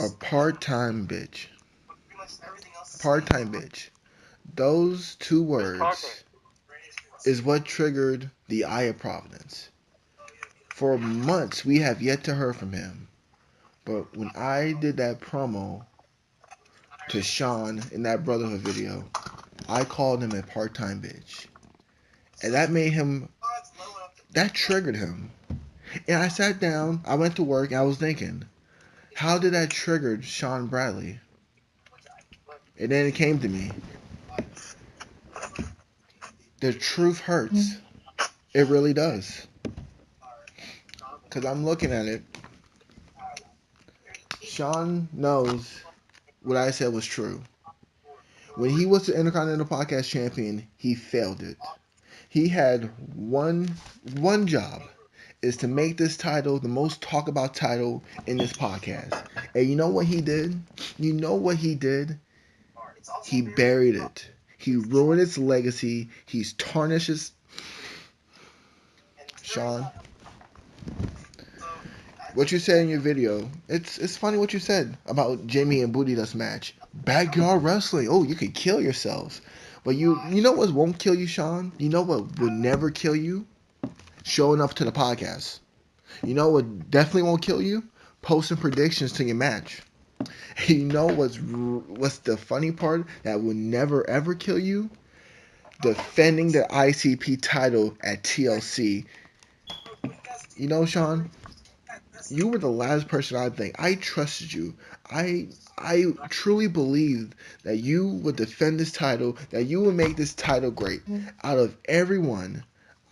A part-time bitch. Part-time bitch. Those two words is what triggered the Eye of Providence. For months, we have yet to hear from him. But when I did that promo to Sean in that Brotherhood video, I called him a part-time bitch. And that made him, that triggered him. And I sat down, I went to work, and I was thinking, how did that trigger Sean Bradley? And then it came to me. The truth hurts. It really does. Because I'm looking at it. Sean knows what I said was true. When he was the Intercontinental Podcast Champion, he failed it. He had one job, is to make this title the most talk about title in this podcast. And you know what he did? You know what he did? He buried it. He ruined its legacy. He's tarnished his. Sean, what you said in your video, it's funny what you said about Jimmy and Booty Dust match. Backyard wrestling. Oh, you could kill yourselves. But you know what won't kill you, Sean? You know what would never kill you? Showing up to the podcast. You know what definitely won't kill you? Posting predictions to your match. You know what's the funny part that will never ever kill you? Defending the ICP title at TLC. You know, Sean, you were the last person I think I trusted you. I truly believed that you would defend this title, that you would make this title great. Out of everyone,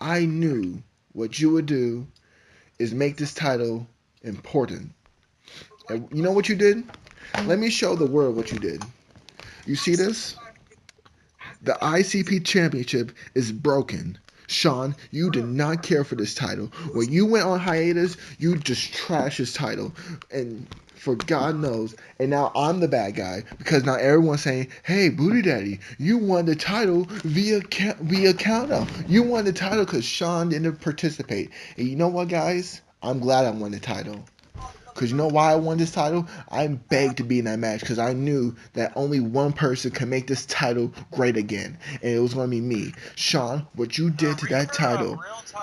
I knew what you would do is make this title important. And you know what you did? Let me show the world what you did. You see this? The ICP championship is broken. Sean, you did not care for this title. When you went on hiatus, you just trashed this title. And for God knows, and now I'm the bad guy because now everyone's saying, "Hey, Booty Daddy, you won the title via count out. You won the title because Sean didn't participate." And you know what, guys? I'm glad I won the title. Because you know why I won this title? I begged to be in that match because I knew that only one person could make this title great again. And it was going to be me. Sean, what you did to that title.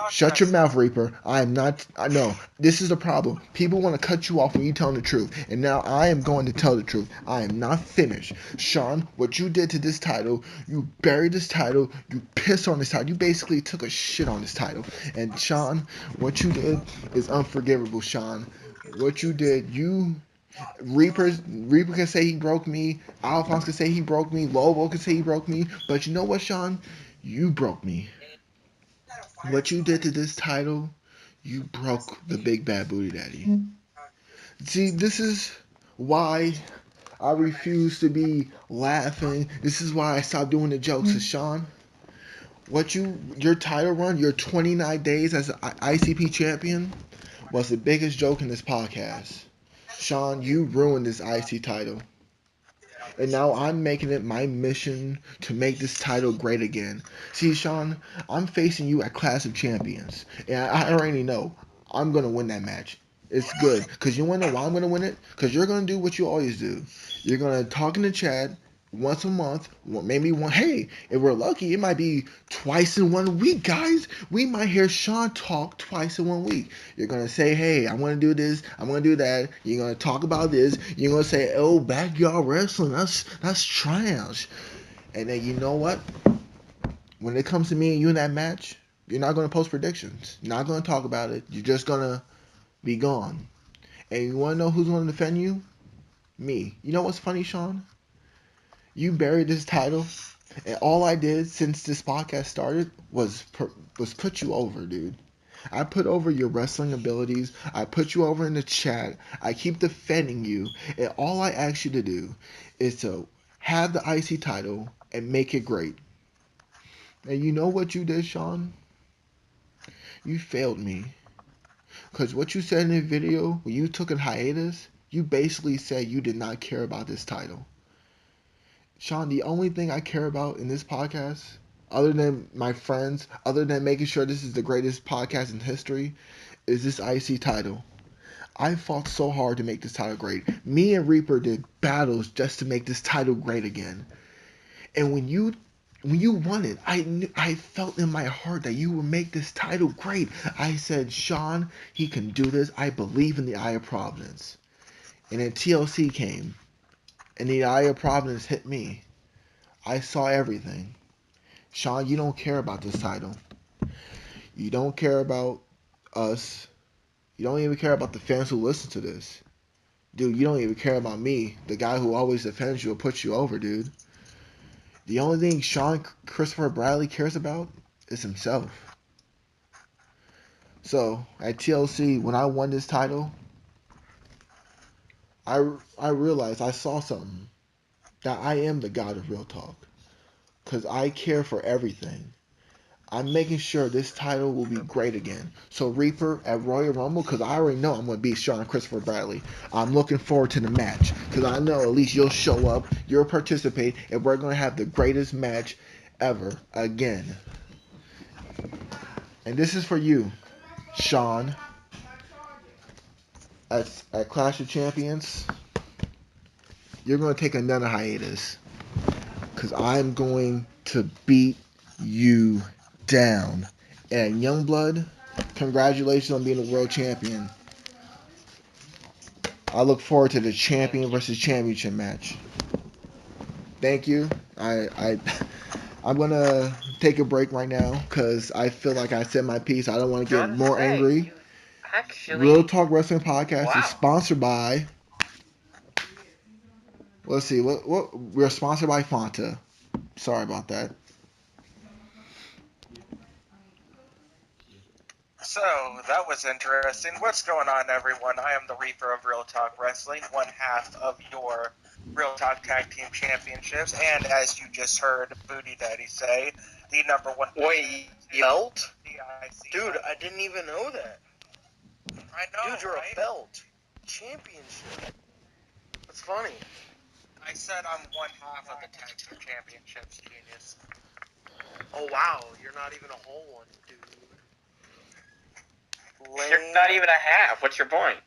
Shut your mouth, Reaper. I am not. I know. This is the problem. People want to cut you off when you tell the truth. And now I am going to tell the truth. I am not finished. Sean, what you did to this title, you buried this title. You pissed on this title. You basically took a shit on this title. And Sean, what you did is unforgivable, Sean. What you did, Reaper can say he broke me, Alphonse can say he broke me, Lobo can say he broke me, but you know what, Sean? You broke me. What you did to this title, you broke the big bad booty daddy. See, this is why I refuse to be laughing. This is why I stopped doing the jokes. So Sean, your title run, your 29 days as an ICP champion was the biggest joke in this podcast. Sean, you ruined this IC title. And now I'm making it my mission to make this title great again. See, Sean, I'm facing you at Clash of Champions. And I already know I'm going to win that match. It's good. Because you want to know why I'm going to win it? Because you're going to do what you always do. You're going to talk in the chat once a month, maybe one. Hey, if we're lucky, it might be twice in 1 week, guys. We might hear Sean talk twice in 1 week. You're gonna say, "Hey, I want to do this. I'm gonna do that." You're gonna talk about this. You're gonna say, "Oh, backyard wrestling. That's trash." And then you know what? When it comes to me and you in that match, you're not gonna post predictions. You're not gonna talk about it. You're just gonna be gone. And you wanna know who's gonna defend you? Me. You know what's funny, Sean? You buried this title, and all I did since this podcast started was put you over, dude. I put over your wrestling abilities. I put you over in the chat. I keep defending you, and all I ask you to do is to have the IC title and make it great. And you know what you did, Sean? You failed me. Because what you said in the video, when you took a hiatus, you basically said you did not care about this title. Sean, the only thing I care about in this podcast, other than my friends, other than making sure this is the greatest podcast in history, is this IC title. I fought so hard to make this title great. Me and Reaper did battles just to make this title great again. And when you won it, I felt in my heart that you would make this title great. I said, Sean, he can do this. I believe in the Eye of Providence. And then TLC came, and the Eye of Providence hit me. I saw everything. Sean, you don't care about this title. You don't care about us. You don't even care about the fans who listen to this. Dude, you don't even care about me, the guy who always defends you or puts you over, dude. The only thing Sean Christopher Bradley cares about is himself. So, at TLC, when I won this title, I realized I saw something. That I am the God of Real Talk. Because I care for everything. I'm making sure this title will be great again. So Reaper at Royal Rumble, because I already know I'm going to beat Sean Christopher Bradley. I'm looking forward to the match, because I know at least you'll show up, you'll participate, and we're going to have the greatest match ever again. And this is for you, Sean. At Clash of Champions, you're going to take another hiatus, because I'm going to beat you down. And Youngblood, congratulations on being a world champion. I look forward to the champion versus championship match. Thank you. I'm gonna take a break right now because I feel like I said my piece. I don't want to get more angry. Real Talk Wrestling Podcast is sponsored by. Let's see. What we're sponsored by Fanta. Sorry about that. So, that was interesting. What's going on, everyone? I am the Reaper of Real Talk Wrestling, one half of your Real Talk Tag Team Championships, and as you just heard Booty Daddy say, the number one... Wait, belt? Dude, I didn't even know that. I know, dude, you're right? a belt. Championship. That's funny. I said I'm one half of the Tag Team Championships, genius. Oh, wow. You're not even a whole one, dude. You're not even a half. What's your point?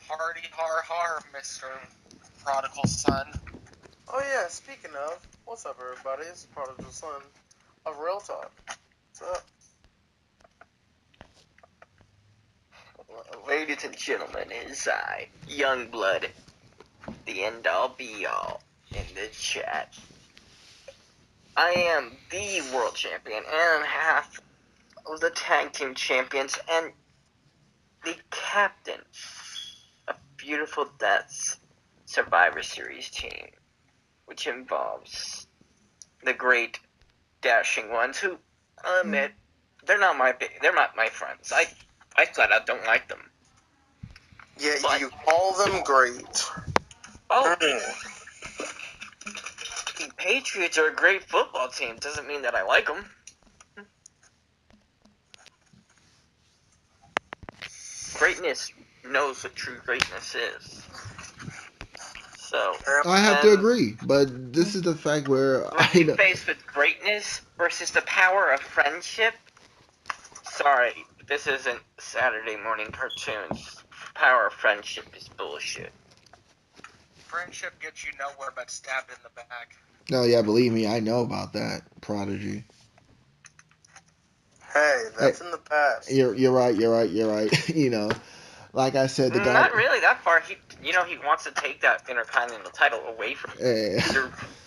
Hardy har har, Mr. Prodigal Son. Oh yeah, speaking of, what's up everybody? It's the Prodigal Son of Real Talk. What's up? Ladies and gentlemen, it's I, Youngblood, the end-all be-all in the chat. I am the world champion and half of the tag team champions and the captain of Beautiful Death's Survivor Series team, which involves the great dashing ones who, I'll admit, they're not my friends. I flat out don't like them. Yeah, but you call them great. Oh. The Patriots are a great football team. Doesn't mean that I like them. Greatness knows what true greatness is. So I have to agree, but this is the fact where I know. Faced with greatness versus the power of friendship. Sorry, this isn't Saturday morning cartoons. Power of friendship is bullshit. Friendship gets you nowhere but stabbed in the back. No, yeah, believe me, I know about that, Prodigy. Hey, that's in the past. You're right. You know, like I said, the guy. Not really that far. He wants to take that Intercontinental title away from you.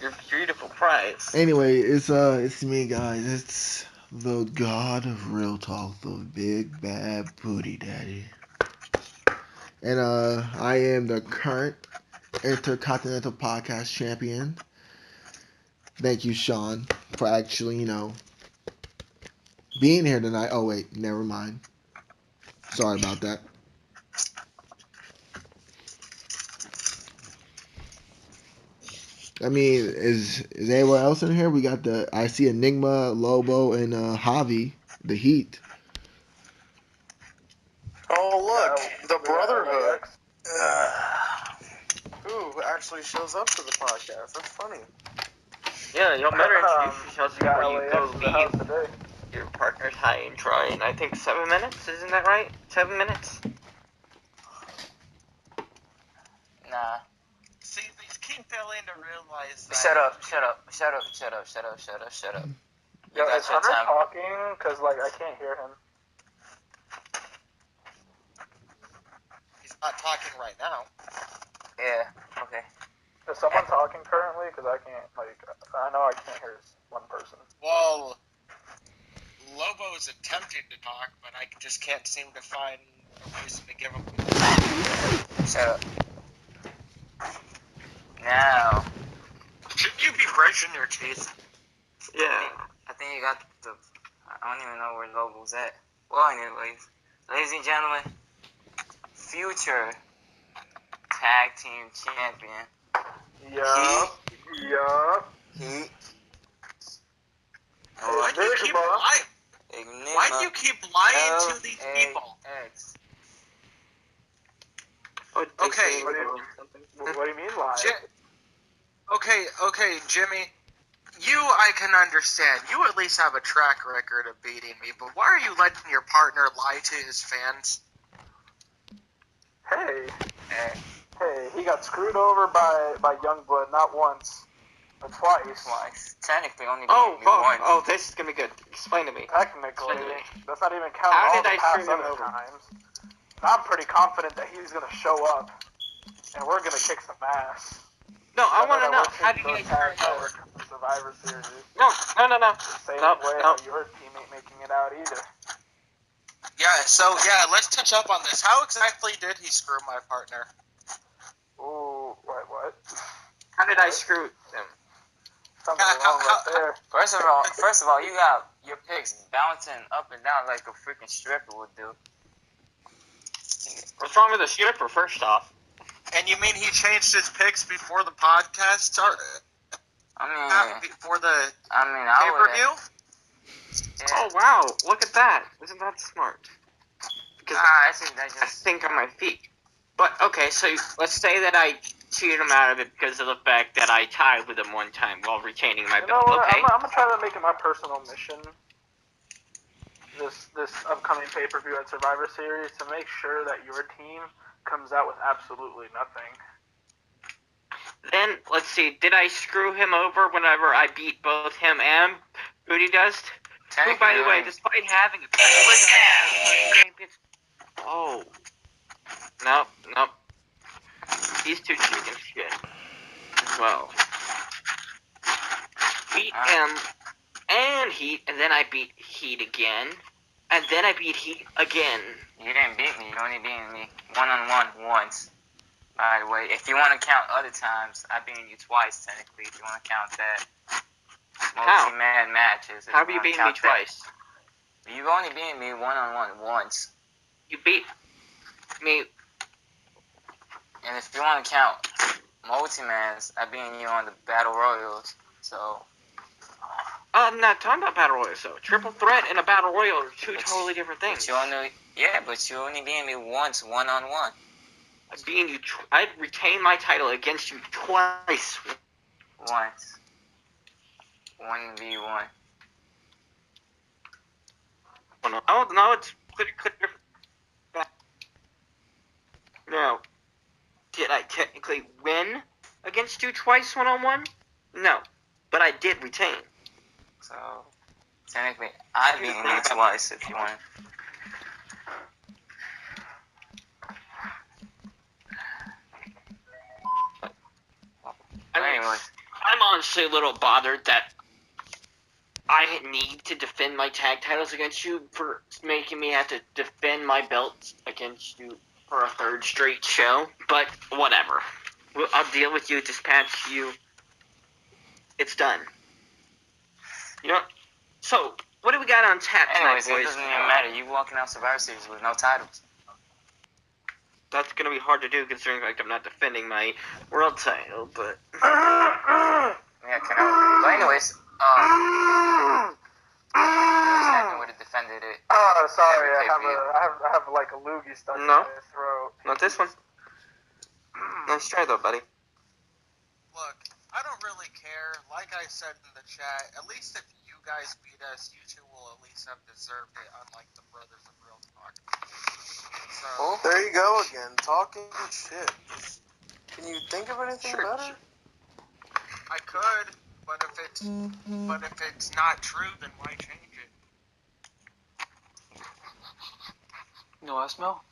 Your beautiful prize. Anyway, it's me, guys. It's the God of Real Talk, the Big Bad Booty Daddy, and I am the current Intercontinental Podcast Champion. Thank you, Sean, for actually, being here tonight. Oh wait, never mind. Sorry about that. I mean, is anyone else in here? We got I see Enigma, Lobo, and Javi, the Heat. Oh look, the Brotherhood. Who actually shows up to the podcast? That's funny. Yeah, you'll better introduce yourselves before you go leave your partner's high and dry in, I think, 7 minutes. Isn't that right? 7 minutes? Nah. See, they keep failing to realize that. Shut up. Yo, You got is your Hunter time. talking? Cause like I can't hear him. He's not talking right now. Yeah, okay. Is someone talking currently? Cause I can't. Like I know I can't hear one person. Well, Lobo's attempting to talk, but I just can't seem to find a reason to give him. Shut up. Now. Shouldn't you be brushing your teeth? Yeah. I think you got the... I don't even know where Lobo's at. Well, anyways. Ladies and gentlemen. Future Tag Team Champion. Yup. He... Why do you keep lying? Why do you keep lying to these people? X. Okay. What do you mean lie? Okay, Jimmy. You, I can understand. You at least have a track record of beating me, but why are you letting your partner lie to his fans? Hey, he got screwed over by Youngblood not once, but twice. Technically only beat me once. Oh, this is gonna be good. Explain to me. Technically, that's not even counting How all did the I past screw him other over? times. I'm pretty confident that he's gonna show up, and we're gonna kick some ass. No, I want to know. How How did you get screwed over? Survivor Series. No. Same Nope, way nope. how your team ain't making it out either. Yeah, let's touch up on this. How exactly did he screw my partner? Ooh, what? How did I screw them? Something wrong right there. First of all, you got your picks bouncing up and down like a freaking stripper would do. What's wrong with the stripper, first off? And you mean he changed his picks before the podcast started? Before the pay-per-view? Yeah. Oh, wow. Look at that. Isn't that smart? Because I think that I think on my feet. But, okay, so let's say that I cheated him out of it because of the fact that I tied with him one time while retaining my You know belt. what? Okay. I'm gonna try to make it my personal mission. This upcoming pay-per-view at Survivor Series to make sure that your team comes out with absolutely nothing. Then, let's see, did I screw him over whenever I beat both him and Booty Dust? Who, by the way, despite having a champions... Oh. Nope. These two chicken shit. As well. Beat him and Heat, and then I beat Heat again. And then I beat Heat again. You didn't beat me. You only beat me one-on-one once. By the way, if you want to count other times, I beat you twice, technically, if you want to count that. Multi-man matches. How have you beaten me twice? You've only beaten me one-on-one once. You beat me... And if you want to count multi-mans, I beat you on the Battle Royals, so... I'm not talking about Battle Royals, though. Triple Threat and a Battle Royal are two totally different things. But you only beat me once, one-on-one. I retained my title against you twice. Once. 1v1. Oh, no, it's clear. No. Did I technically win against you twice one-on-one? No. But I did retain. So, technically, I beat you twice if you want. Anyway, I'm honestly a little bothered that I need to defend my tag titles against you for making me have to defend my belts against you for a third straight show. But whatever. I'll deal with you, dispatch you. It's done. You know? So, what do we got on tap tonight, anyways, boys? it doesn't even matter. You walking out Survivor Series with no titles. That's going to be hard to do considering the fact I'm not defending my world title, but... Yeah, but anyways, I would have defended it. Oh, sorry, every I have like a loogie stuck in No. my throat. Not this one. Nice try, though, buddy. Look, I don't really care. Like I said in the chat, at least if you guys beat us, you two will at least have deserved it, unlike the Brothers of Real Talk. So, There you go again, talking shit. Can you think of anything Sure. better? I could, but if it's not true, then why change it? You know what I smell?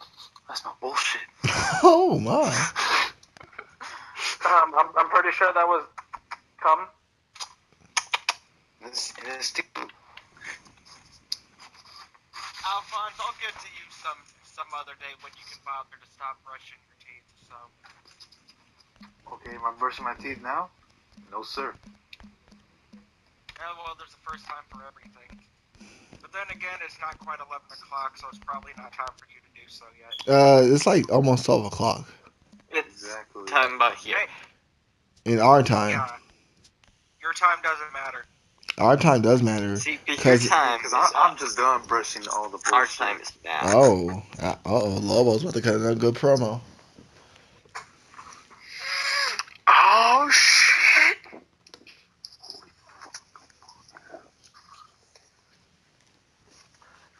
I smell bullshit. Oh my. I'm pretty sure that was cum. This Alphonse, I'll get to you some other day when you can bother to stop brushing your teeth. So. Okay, am I brushing my teeth now? No, sir. Yeah, well, there's a first time for everything. But then again, it's not quite 11 o'clock, so it's probably not time for you to do so yet. It's like almost 12 o'clock It's Exactly. time by here. Hey, in our time. yeah. Your time doesn't matter. Our time does matter. See, your time Because is I'm just done brushing all the bullshit. our time is now. Oh, Lobo's about to cut a good promo. Oh shit!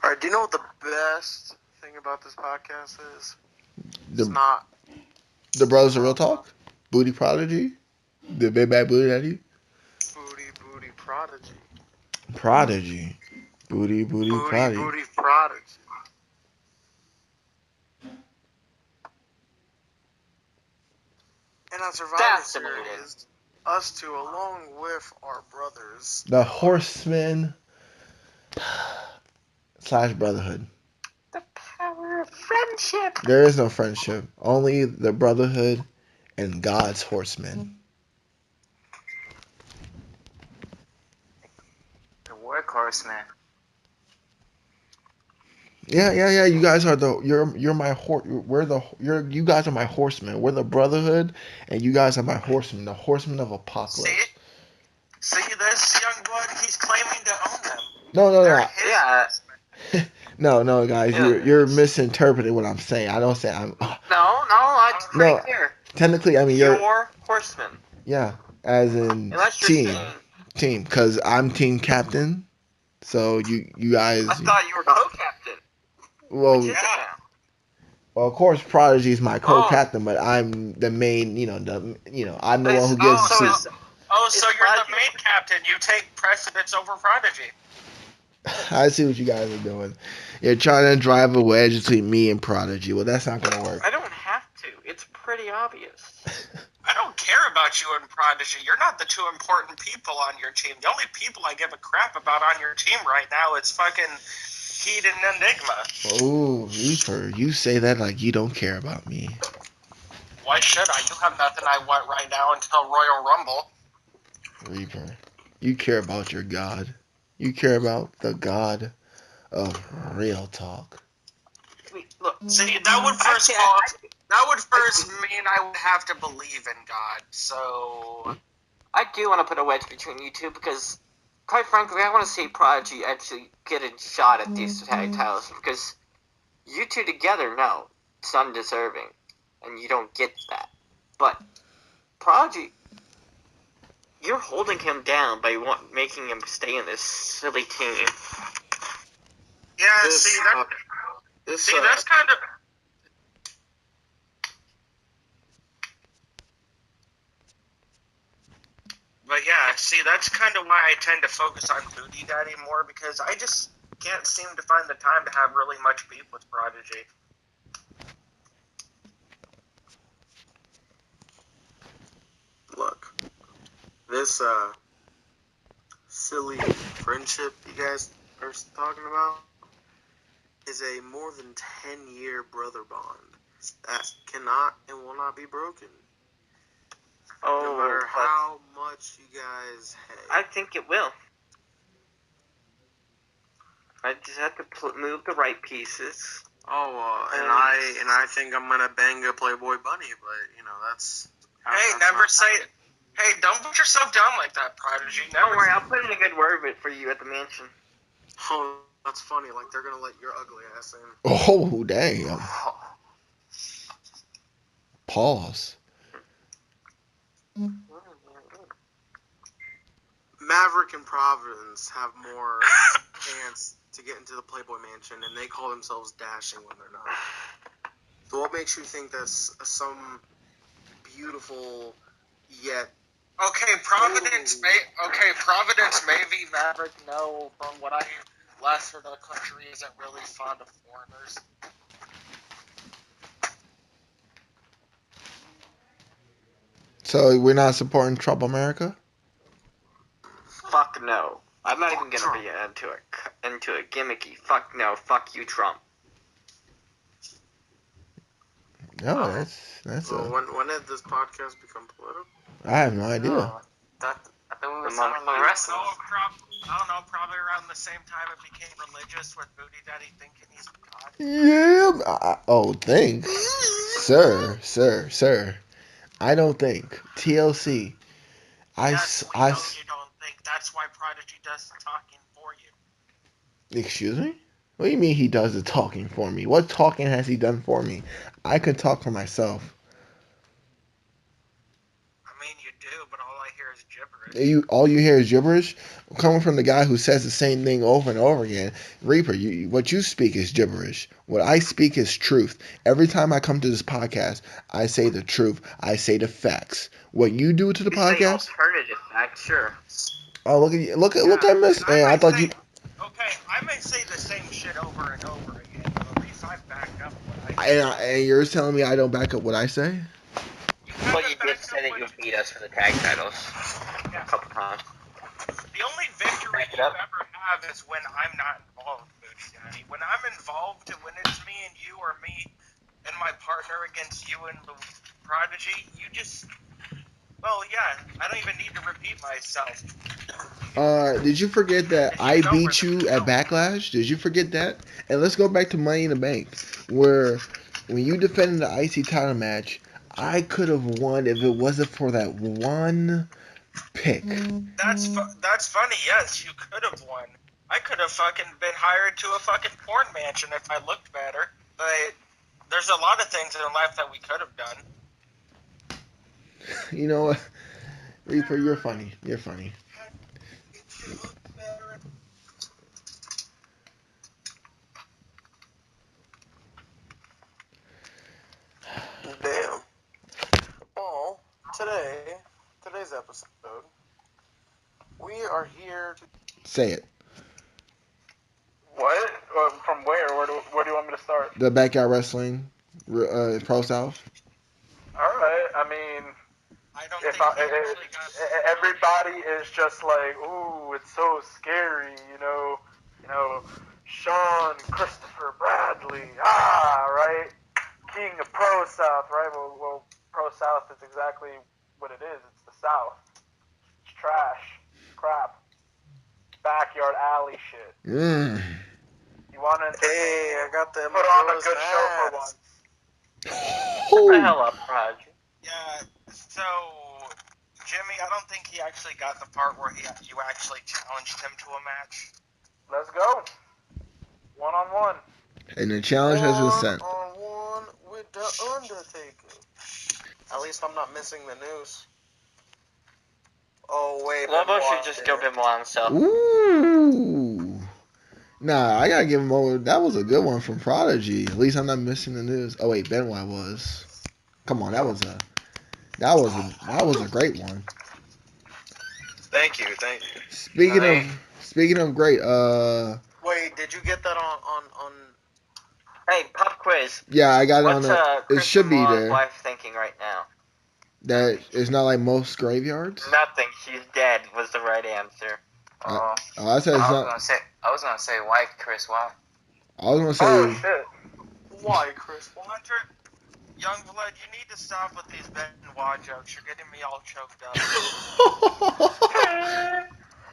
All right, do you know what the best thing about this podcast is? It's The not the brothers of real talk, Booty Prodigy, the Big Bad Booty Daddy, booty prodigy. Prodigy, Booty Prodigy. Booty prodigy. And on Survivor Fascinating. Series, us two, along with our brothers, The Horsemen / Brotherhood. The power of friendship. There is no friendship, only the Brotherhood and God's Horsemen. the workhorse, man. Yeah. You guys are you're my you guys are my horsemen. We're the Brotherhood, and you guys are my horsemen. The Horsemen of Apocalypse. See this young blood? He's claiming to own them. No. They're his. Yeah. No, guys, Yeah. you're misinterpreting what I'm saying. I don't say I'm. It's No. right here. Technically, I mean you're Your horseman. yeah, as in Unless you're team, saying, because I'm team captain. So you guys, I thought you were co-captain. well, Yeah. well, of course, Prodigy is my co-captain, but I'm the main. I'm the one who gives. so the is- So you're Prodigy- the main captain. You take precedence over Prodigy. I see what you guys are doing. You're trying to drive a wedge between me and Prodigy. Well, that's not gonna work. I don't have to. It's pretty obvious. I don't care about you and Prodigy. You're not the two important people on your team. The only people I give a crap about on your team right now is fucking Heat and Enigma. Oh, Reaper, you say that like you don't care about me. Why should I? You have nothing I want right now until Royal Rumble. Reaper, you care about your God. You care about the God of real talk. Wait, look. See, that would first mean I would have to believe in God. So I do want to put a wedge between you two because, quite frankly, I want to see Prodigy actually get a shot at these tag titles because you two together, no, it's undeserving, and you don't get that. But Prodigy, you're holding him down by making him stay in this silly team. yeah, that's kind of. But yeah, see, that's kind of why I tend to focus on Booty Daddy more because I just can't seem to find the time to have really much beef with Prodigy. look, this silly friendship you guys are talking about is a more than 10-year brother bond that cannot and will not be broken. No matter how much you guys hate. I think it will. I just have to move the right pieces. And I think I'm gonna bang a Playboy bunny, but that's. Hey, never say it. Hey, don't put yourself down like that, Prodigy. Don't Never worry, I'll put in a good word for you at the mansion. Oh, that's funny. Like they're gonna let your ugly ass in. Oh, damn. Pause. Maverick and Providence have more chance to get into the Playboy Mansion, and they call themselves dashing when they're not. So what makes you think that some beautiful yet. Okay, Providence Navy Maverick. No, from what I last heard, our country isn't really fond of foreigners. So we're not supporting Trump America? Fuck no. I'm not even gonna be into a gimmicky. Fuck no. Fuck you, Trump. No, that's So when did this podcast become political? I have no idea. No, I thought we were The talking about moment- wrestling. I don't know, probably around the same time it became religious with Booty Daddy thinking he's God. Yeah. Thanks, sir. I don't think TLC. Yes, we know you don't think. That's why Prodigy does the talking for you. Excuse me? What do you mean he does the talking for me? What talking has he done for me? I could talk for myself. I mean, you do, but all I hear is gibberish. All you hear is gibberish coming from the guy who says the same thing over and over again. Reaper, what you speak is gibberish. What I speak is truth. Every time I come to this podcast, I say the truth. I say the facts. What you do to the You say podcast? alternative fact, sure. Oh, look at Miss. Hey, I thought you. Okay, I may say the same shit over and over again, but at least I back up what I say. And you're telling me I don't back up what I say? Well, you did say that you beat us for the tag titles Yeah. a couple times. The only victory Back it you up. ever have is when I'm not involved, Booty Daddy. When I'm involved, and when it's me and you, or me and my partner against you and the Prodigy, you just... Well, yeah, I don't even need to repeat myself. Did you forget that I beat you at Backlash? Did you forget that? And let's go back to Money in the Bank, where when you defended the IC title match, I could have won if it wasn't for that one pick. That's funny, yes, you could have won. I could have fucking been hired to a fucking porn mansion if I looked better, but there's a lot of things in life that we could have done. You know what? Reaper, you're funny. You're funny. Damn. Well, today's episode, we are here to. Say it. What? From where? Where do you want me to start? The Backyard Wrestling, Pro South. Alright, I mean, I don't if think we actually got... everybody is just like, ooh, it's so scary, you know, Sean Christopher Bradley, right? King of Pro South, right? Well, Pro South is exactly what it is. It's the South. It's trash, crap, backyard alley shit. You want to Hey, I got them. put on a good show for once. Shut the hell up, Prodigy. Yeah, so... Jimmy, I don't think he actually got the part where you actually challenged him to a match. Let's go. 1-on-1. And the challenge has been sent. One-on-one with the Undertaker. At least I'm not missing the news. Oh wait, Lobo Benoit should just did go it. Benoit himself. Ooh. Nah, I gotta give him over. That was a good one from Prodigy. At least I'm not missing the news. Oh wait, Benoit was. Come on, that was a great one. Thank you. Speaking of great, Wait, did you get that on? Hey, pop quiz. yeah, I got it on What's the. It should be Benoit's there. wife thinking right now? That it's not like most graveyards. Nothing. She's dead was the right answer. Oh, I said it's I not. was gonna say why Chris? Why? I was gonna say. Oh shit. Why, Chris? Hunter, Youngblood, you need to stop with these Benoit jokes. You're getting me all choked up.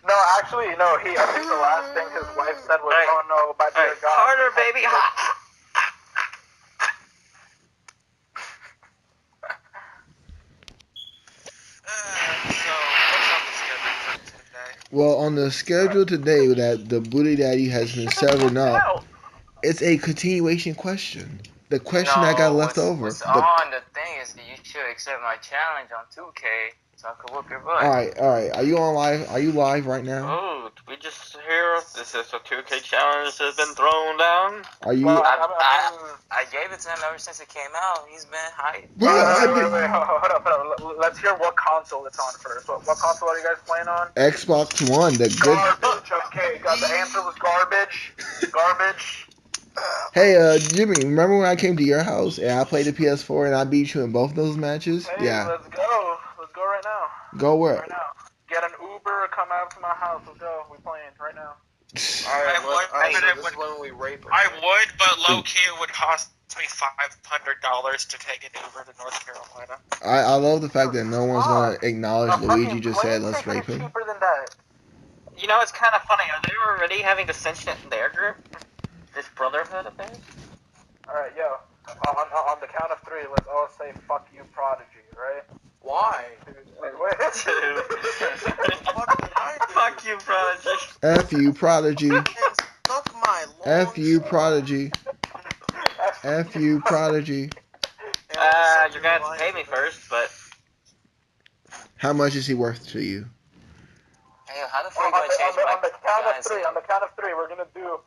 No, actually, no. I think the last thing his wife said was, Hey. "Oh no, my Hey, dear God." harder, baby. So, what's on the schedule for today? Well, on the schedule today that the Booty Daddy has been serving up, it's a continuation question. The question I got left over. What's on the thing is that you should accept my challenge on 2K So I could whoop your butt. All right. Are you on live? Are you live right now? Oh, we just hear this is a 2K challenge has been thrown down. Are you? Well, I gave it to him ever since it came out. He's been hyped. Bro, I've wait, been- hold up. Let's hear what console it's on first. What console are you guys playing on? Xbox One, the good. Garbage. Okay, got the answer was garbage. Garbage. Hey, Jimmy, remember when I came to your house and I played the PS4 and I beat you in both those matches? Hey, Yeah. let's go. Let's go right now. Go where? Right now. Get an Uber, come out to my house. Let's go. We playing right now. I would, So this is when we rape her. I would, but low key it would cost me $500 to take an Uber to North Carolina. I love the fact that no one's gonna acknowledge Luigi just said let's rape him. Cheaper than that. You know, it's kind of funny. Are they already having dissension in their group? This brotherhood of theirs? Alright, yo. On the count of 3, let's all say fuck you, Prodigy, right? Why? Wait. Fuck you, Prodigy. F you, Prodigy. Suck my long F you, suck. Prodigy. F you, Prodigy. You're gonna have to pay me first, but How much is he worth to you? Hey, how the fuck are you gonna change my on the count of guys? 3, on the count of 3, we're gonna do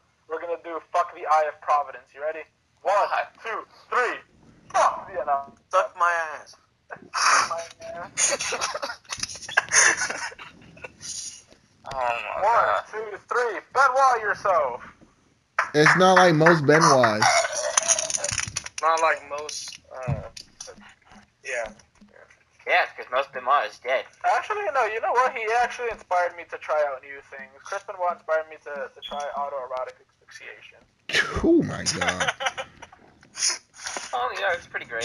fuck the Eye of Providence. You ready? 1, 2, 3. Fuck the no. Suck my ass. Oh my 1, god. 2, 3. Benoit yourself. It's not like most Benoits. Not like most. Yeah. yeah, because most Benoit is dead. Actually, no. You know what? He actually inspired me to try out new things. Chris Benoit inspired me to try autoerotic asphyxiation. Oh my god. Oh, yeah, it's pretty great.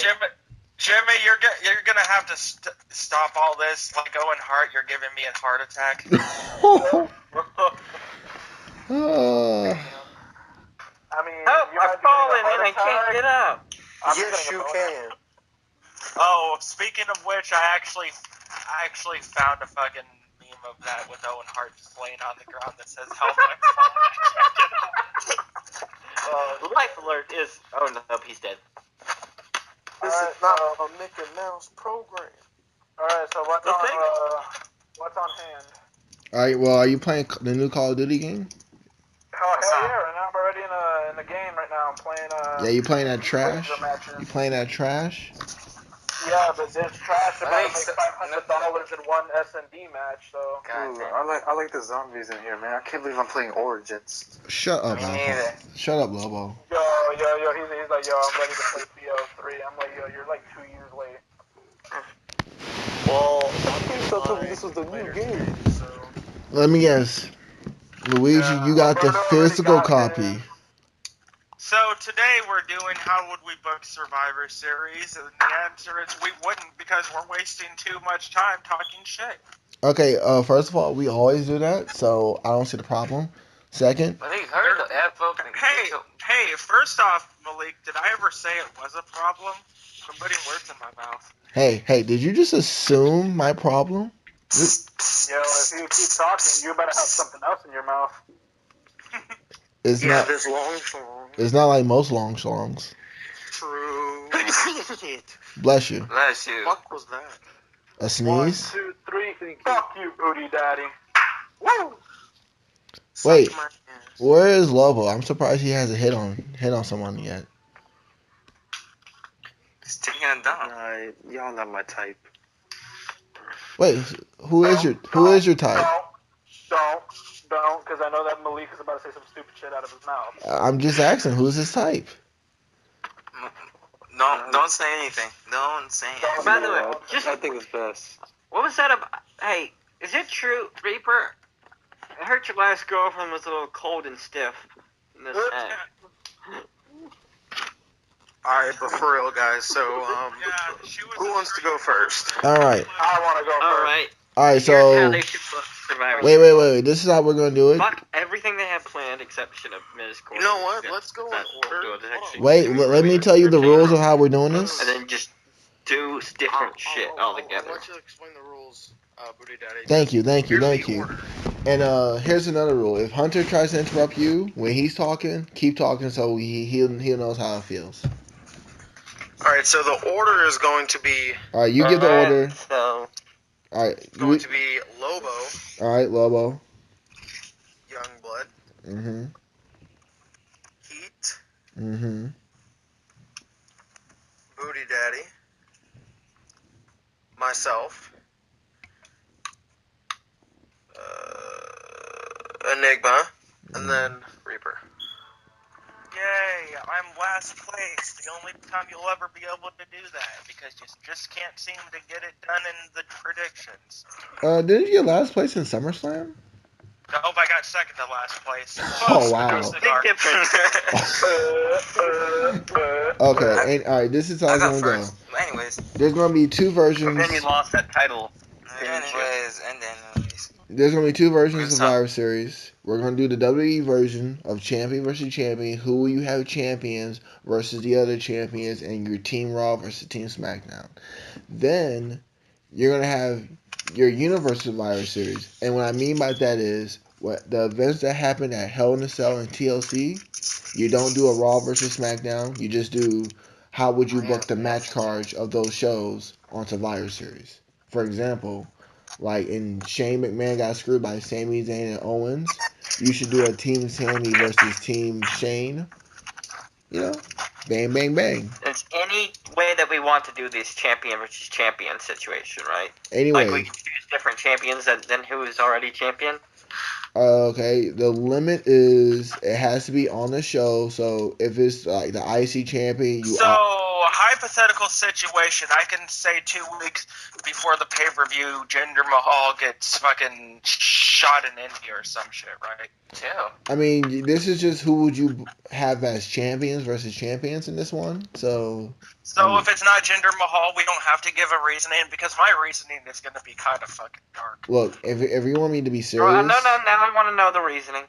Jimmy, you're gonna have to stop all this. Like Owen Hart, you're giving me a heart attack. I mean, Help, you might I've be getting a fallen heart and I can't attack. get up. I'm Yes, getting you a can. Oh, speaking of which, I actually found a fucking meme of that with Owen Hart just laying on the ground that says "Help!" Life alert is. Oh no, he's dead. This Alright, is not so- a Mickey Mouse program. Alright, so what's on hand? Alright, well, are you playing the new Call of Duty game? Oh, hell yeah, right now I'm already in the game right now. I'm playing, Yeah, you playing that trash? laser matches. You playing that trash? Yeah, but there's trash about I to think make $500 in one S&D match, so. God Ooh, damn. I like the zombies in here, man. I can't believe I'm playing Origins. Shut up, Me Lobo. neither. Shut up, Lobo. Yo, he's like, yo, I'm ready to play BO3. I'm like, yo, you're like 2 years late. Well, So told me this was the new game. So. Let me guess. Luigi, Yeah, you got the Roberto already physical got copy. his. So today we're doing How Would We Book Survivor Series, and the answer is we wouldn't because we're wasting too much time talking shit. Okay, first of all, we always do that, so I don't see the problem. Second, I think you heard the F up and Hey, first off, Malik, did I ever say it was a problem? I'm putting words in my mouth. hey, did you just assume my problem? Yo, if you keep talking, you better have something else in your mouth. It's yeah, not. this long song. It's not like most long songs. True. Bless you. bless you. Fuck was that? A 1, sneeze? 2, 3. Fuck you, booty daddy. Woo! Wait. Suck my ass. Where is Lobo? I'm surprised he hasn't hit on someone yet. He's taking a dump. Nah, y'all not my type. Wait, who is your type? Don't, because I know that Malik is about to say some stupid shit out of his mouth. I'm just asking, who's his type? Don't say anything. Don't say anything. By the way, Yeah, just I think it's best. what was that about? Hey, is it true, Reaper? I heard your last girlfriend was a little cold and stiff. In this Alright, but for real, guys, so, Yeah, she was. who wants to go first? All right, I want to go All first. right. Here's Here's how so they should survive. wait. This is how we're gonna do it. Fuck everything they have planned except shit up Ms. You know what? Let's go in That will order. do it. Actually, Wait, let me tell you the rules of how we're doing this. and then just do different shit I'll altogether. let you explain the rules, Booty Daddy. Thank you. Here's the order. And here's another rule: if Hunter tries to interrupt you when he's talking, keep talking so he knows how it feels. Alright, so the order is going to be All right, you give the Alright, order. So All right. It's going to be Lobo, All right, Lobo. Youngblood, Mm-hmm. Heat, Mm-hmm. Booty Daddy, myself, Enigma, and then Reaper. Yay, I'm last place. The only time you'll ever be able to do that because you just can't seem to get it done in the predictions. Didn't you get last place in SummerSlam? Nope, I got second to last place. Oh, wow. Across the Big dark. difference. Okay, and all right, this is how I it's got gonna first. go. But anyways, There's gonna be two versions. Then you lost that title. anyways. There's gonna be two versions of Good Survivor Series. We're gonna do the WWE version of champion versus champion. Who will you have champions versus the other champions, and your Team Raw versus Team SmackDown. Then you're gonna have your Universal Survivor Series, and what I mean by that is what the events that happen at Hell in a Cell and TLC. You don't do a Raw versus SmackDown. You just do how would you book the match cards of those shows on Survivor Series. For example, like in Shane McMahon got screwed by Sami Zayn and Owens, you should do a Team Sami versus Team Shane. You know, bang, bang, bang. There's any way that we want to do this champion versus champion situation, right? Anyway, Like we can choose different champions than who is already champion. okay, the limit is it has to be on the show. So if it's like the IC champion, you So, hypothetical situation, I can say 2 weeks before the pay-per-view, Jinder Mahal gets fucking shot in India or some shit, right? Yeah. I mean, this is just who would you have as champions versus champions in this one. So If it's not Jinder Mahal, we don't have to give a reasoning because my reasoning is going to be kind of fucking dark. look, if you want me to be No, serious, no, now I want to know the reasoning.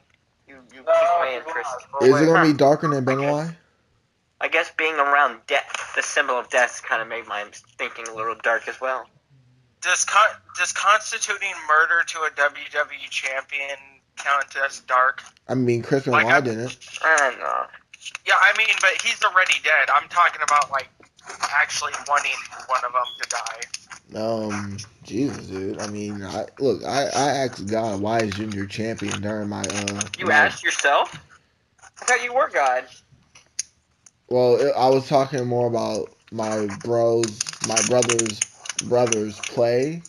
You piqued my interest. is it gonna be darker than Benoit? I guess being around death, the symbol of death, kind of made my thinking a little dark as well. Does constituting murder to a WWE champion count as dark? I mean, Chris Like, Benoit didn't. I know. Yeah, I mean, but he's already dead. I'm talking about, like, actually wanting one of them to die. Jesus, dude. I mean, I asked God why is Ginger champion during my You my- asked yourself? I thought you were God. Well, I was talking more about my brother's play,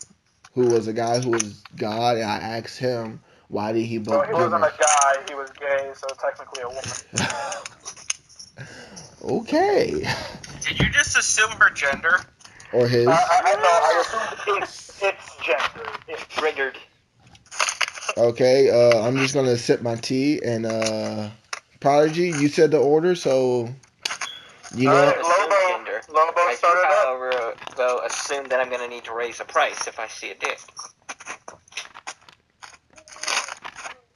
who was a guy who was God, and I asked him why did he Well, book he wasn't Ginger. a guy, he was gay, so technically a woman. Okay, Did you just assume her gender? or his. I assumed it's gender. It's Triggered. Okay, I'm just gonna sip my tea and Prodigy, you said the order, so you know. Alright, Assume gender. Lobo I do, started up. however, though, assume that I'm going to need to raise the price if I see a dick.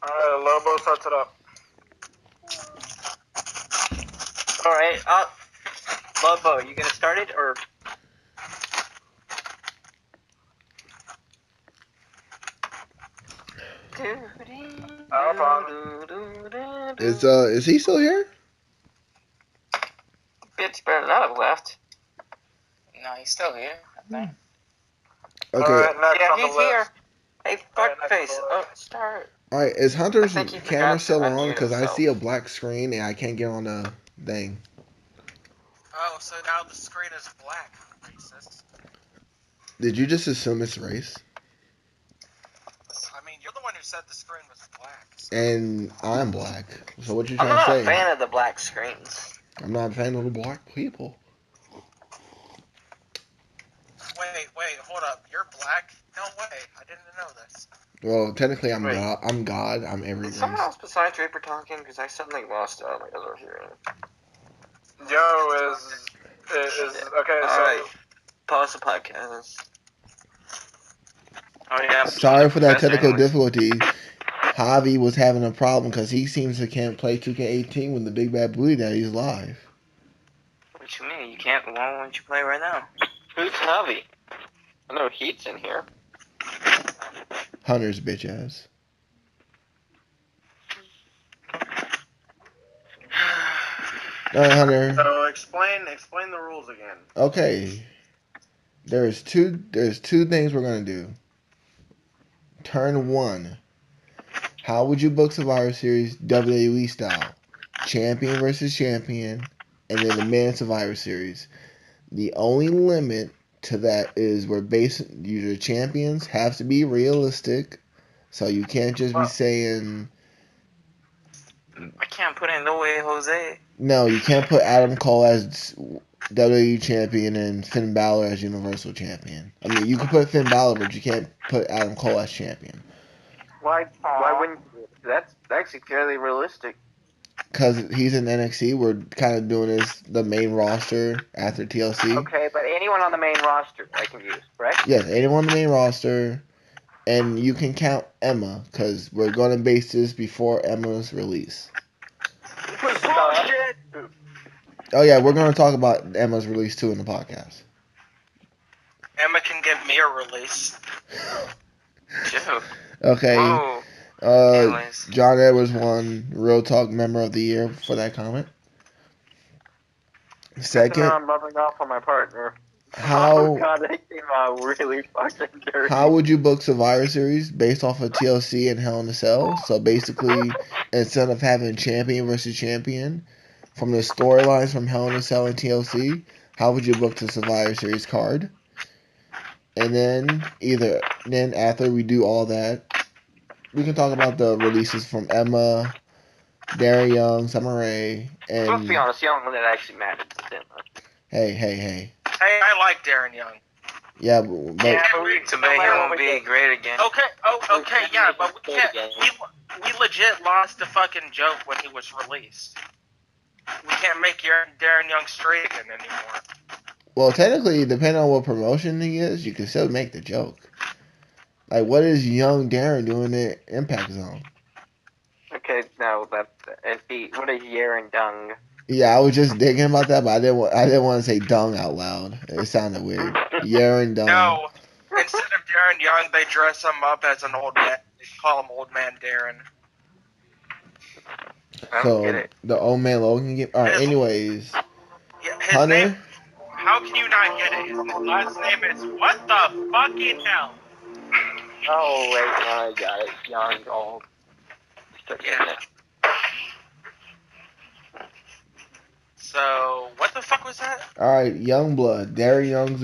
Alright, Lobo starts it up. Alright, Lobo, you going to start it, or... Is he still here? Bitch better not have left. No, he's still here, I think. Okay. Alright, next Yeah, on the he's list. here. Hey, Alright, fuckface. next on the Oh, start. All right, is Hunter's I think he camera forgot to still on? unmute Because I himself. see a black screen and I can't get on the thing. Oh, so now the screen is black. Racist. Did you just assume it's race? I mean, you're the one who said the screen was black. And I'm black. So what you I'm trying not to a say? fan of the black screens. I'm not a fan of the black people. Wait, hold up. You're black? No way. I didn't know this. Well, technically I'm Wait. God. I'm God. I'm every Is race. someone else besides Draper talking? Because I suddenly lost my other hearing. Yo is okay, so Alright. Pause the podcast. Oh yeah. Sorry for that Professor technical anyways. difficulty. Javi was having a problem because he seems to can't play 2K18 when the Big Bad Booty Daddy's live. What you mean? You can't? Why won't you play right now? Who's Javi? I know Heat's in here. Hunter's bitch ass. Alright, Hunter. So explain the rules again. Okay. There's two things we're gonna do. Turn 1. How would you book Survivor Series WWE style? Champion versus champion, and then the men's Survivor Series. The only limit to that is where your champions have to be realistic. So you can't just be saying... I can't put in no way Jose. No, you can't put Adam Cole as WWE champion and Finn Balor as Universal champion. I mean, you can put Finn Balor, but you can't put Adam Cole as champion. Why wouldn't you? That's actually fairly realistic. Because he's in NXT, we're kind of doing this the main roster after TLC. Okay, but anyone on the main roster I can use, correct? Yes, anyone on the main roster. And you can count Emma, because we're going to base this before Emma's release. Bullshit! Oh, yeah, we're going to talk about Emma's release, too, in the podcast. Emma can give me a release. Joe. Okay. Whoa. Uh, Anyways. John Edwards won Real Talk Member of the Year for that comment. Second, I'm rubbing off on my partner. Oh how god, that came out really fucking dirty. how would you book Survivor Series based off of TLC and Hell in a Cell? So basically, instead of having champion versus champion from the storylines from Hell in a Cell and TLC, how would you book the Survivor Series card? And then after we do all that, we can talk about the releases from Emma, Darren Young, Summer Rae, and Let's be honest, the only one that actually mattered was Emma. hey. Hey, I like Darren Young. Yeah, but Yeah, but too bad he won't be great again. Okay, yeah, but we can't. We legit lost the fucking joke when he was released. We can't make Darren Young straight again anymore. well, technically, depending on what promotion he is, you can still make the joke. Like, what is young Darren doing in Impact Zone? Okay, no, what is Yaren Dung? Yeah, I was just thinking about that, but I didn't want to say dung out loud. It sounded weird. Yaren Dung. No, instead of Darren Young, they dress him up as an old man. They call him Old Man Darren. I don't get So it. the old man Logan get. All right. Anyways, Yeah, his Hunter. name. How can you not get it? His last name is what the fucking hell? Oh wait, no, I got it. Young Gold. Yeah. So what the fuck was that? All right, Youngblood, Darren Young's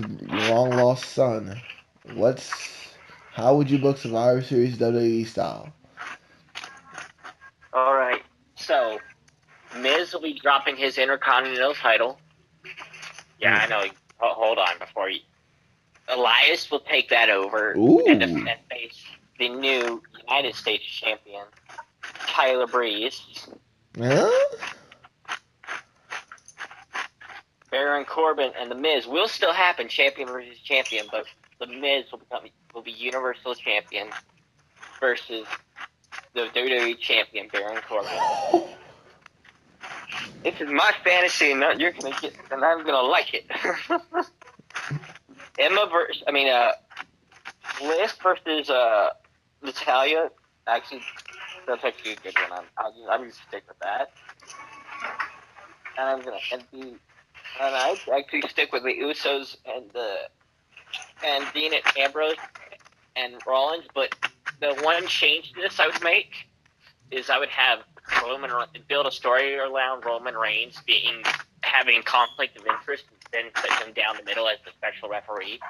long lost son. How would you book Survivor Series WWE style? Alright, so Miz will be dropping his Intercontinental title. Yeah, I know. Hold on before you. Elias will take that over Ooh. and face the new United States champion, Tyler Breeze. Huh? Baron Corbin and The Miz will still happen, champion versus champion, but The Miz will be Universal Champion versus the WWE Champion, Baron Corbin. This is my fantasy, and you're gonna get, and I'm gonna like it. Bliss versus Natalia. Actually, that's actually a good one. I'm gonna stick with that. And I'd actually stick with the Usos and Dean Ambrose and Rollins. But the one change to this I would make is I would have build a story around Roman Reigns having conflict of interest, and then put him down the middle as the special referee,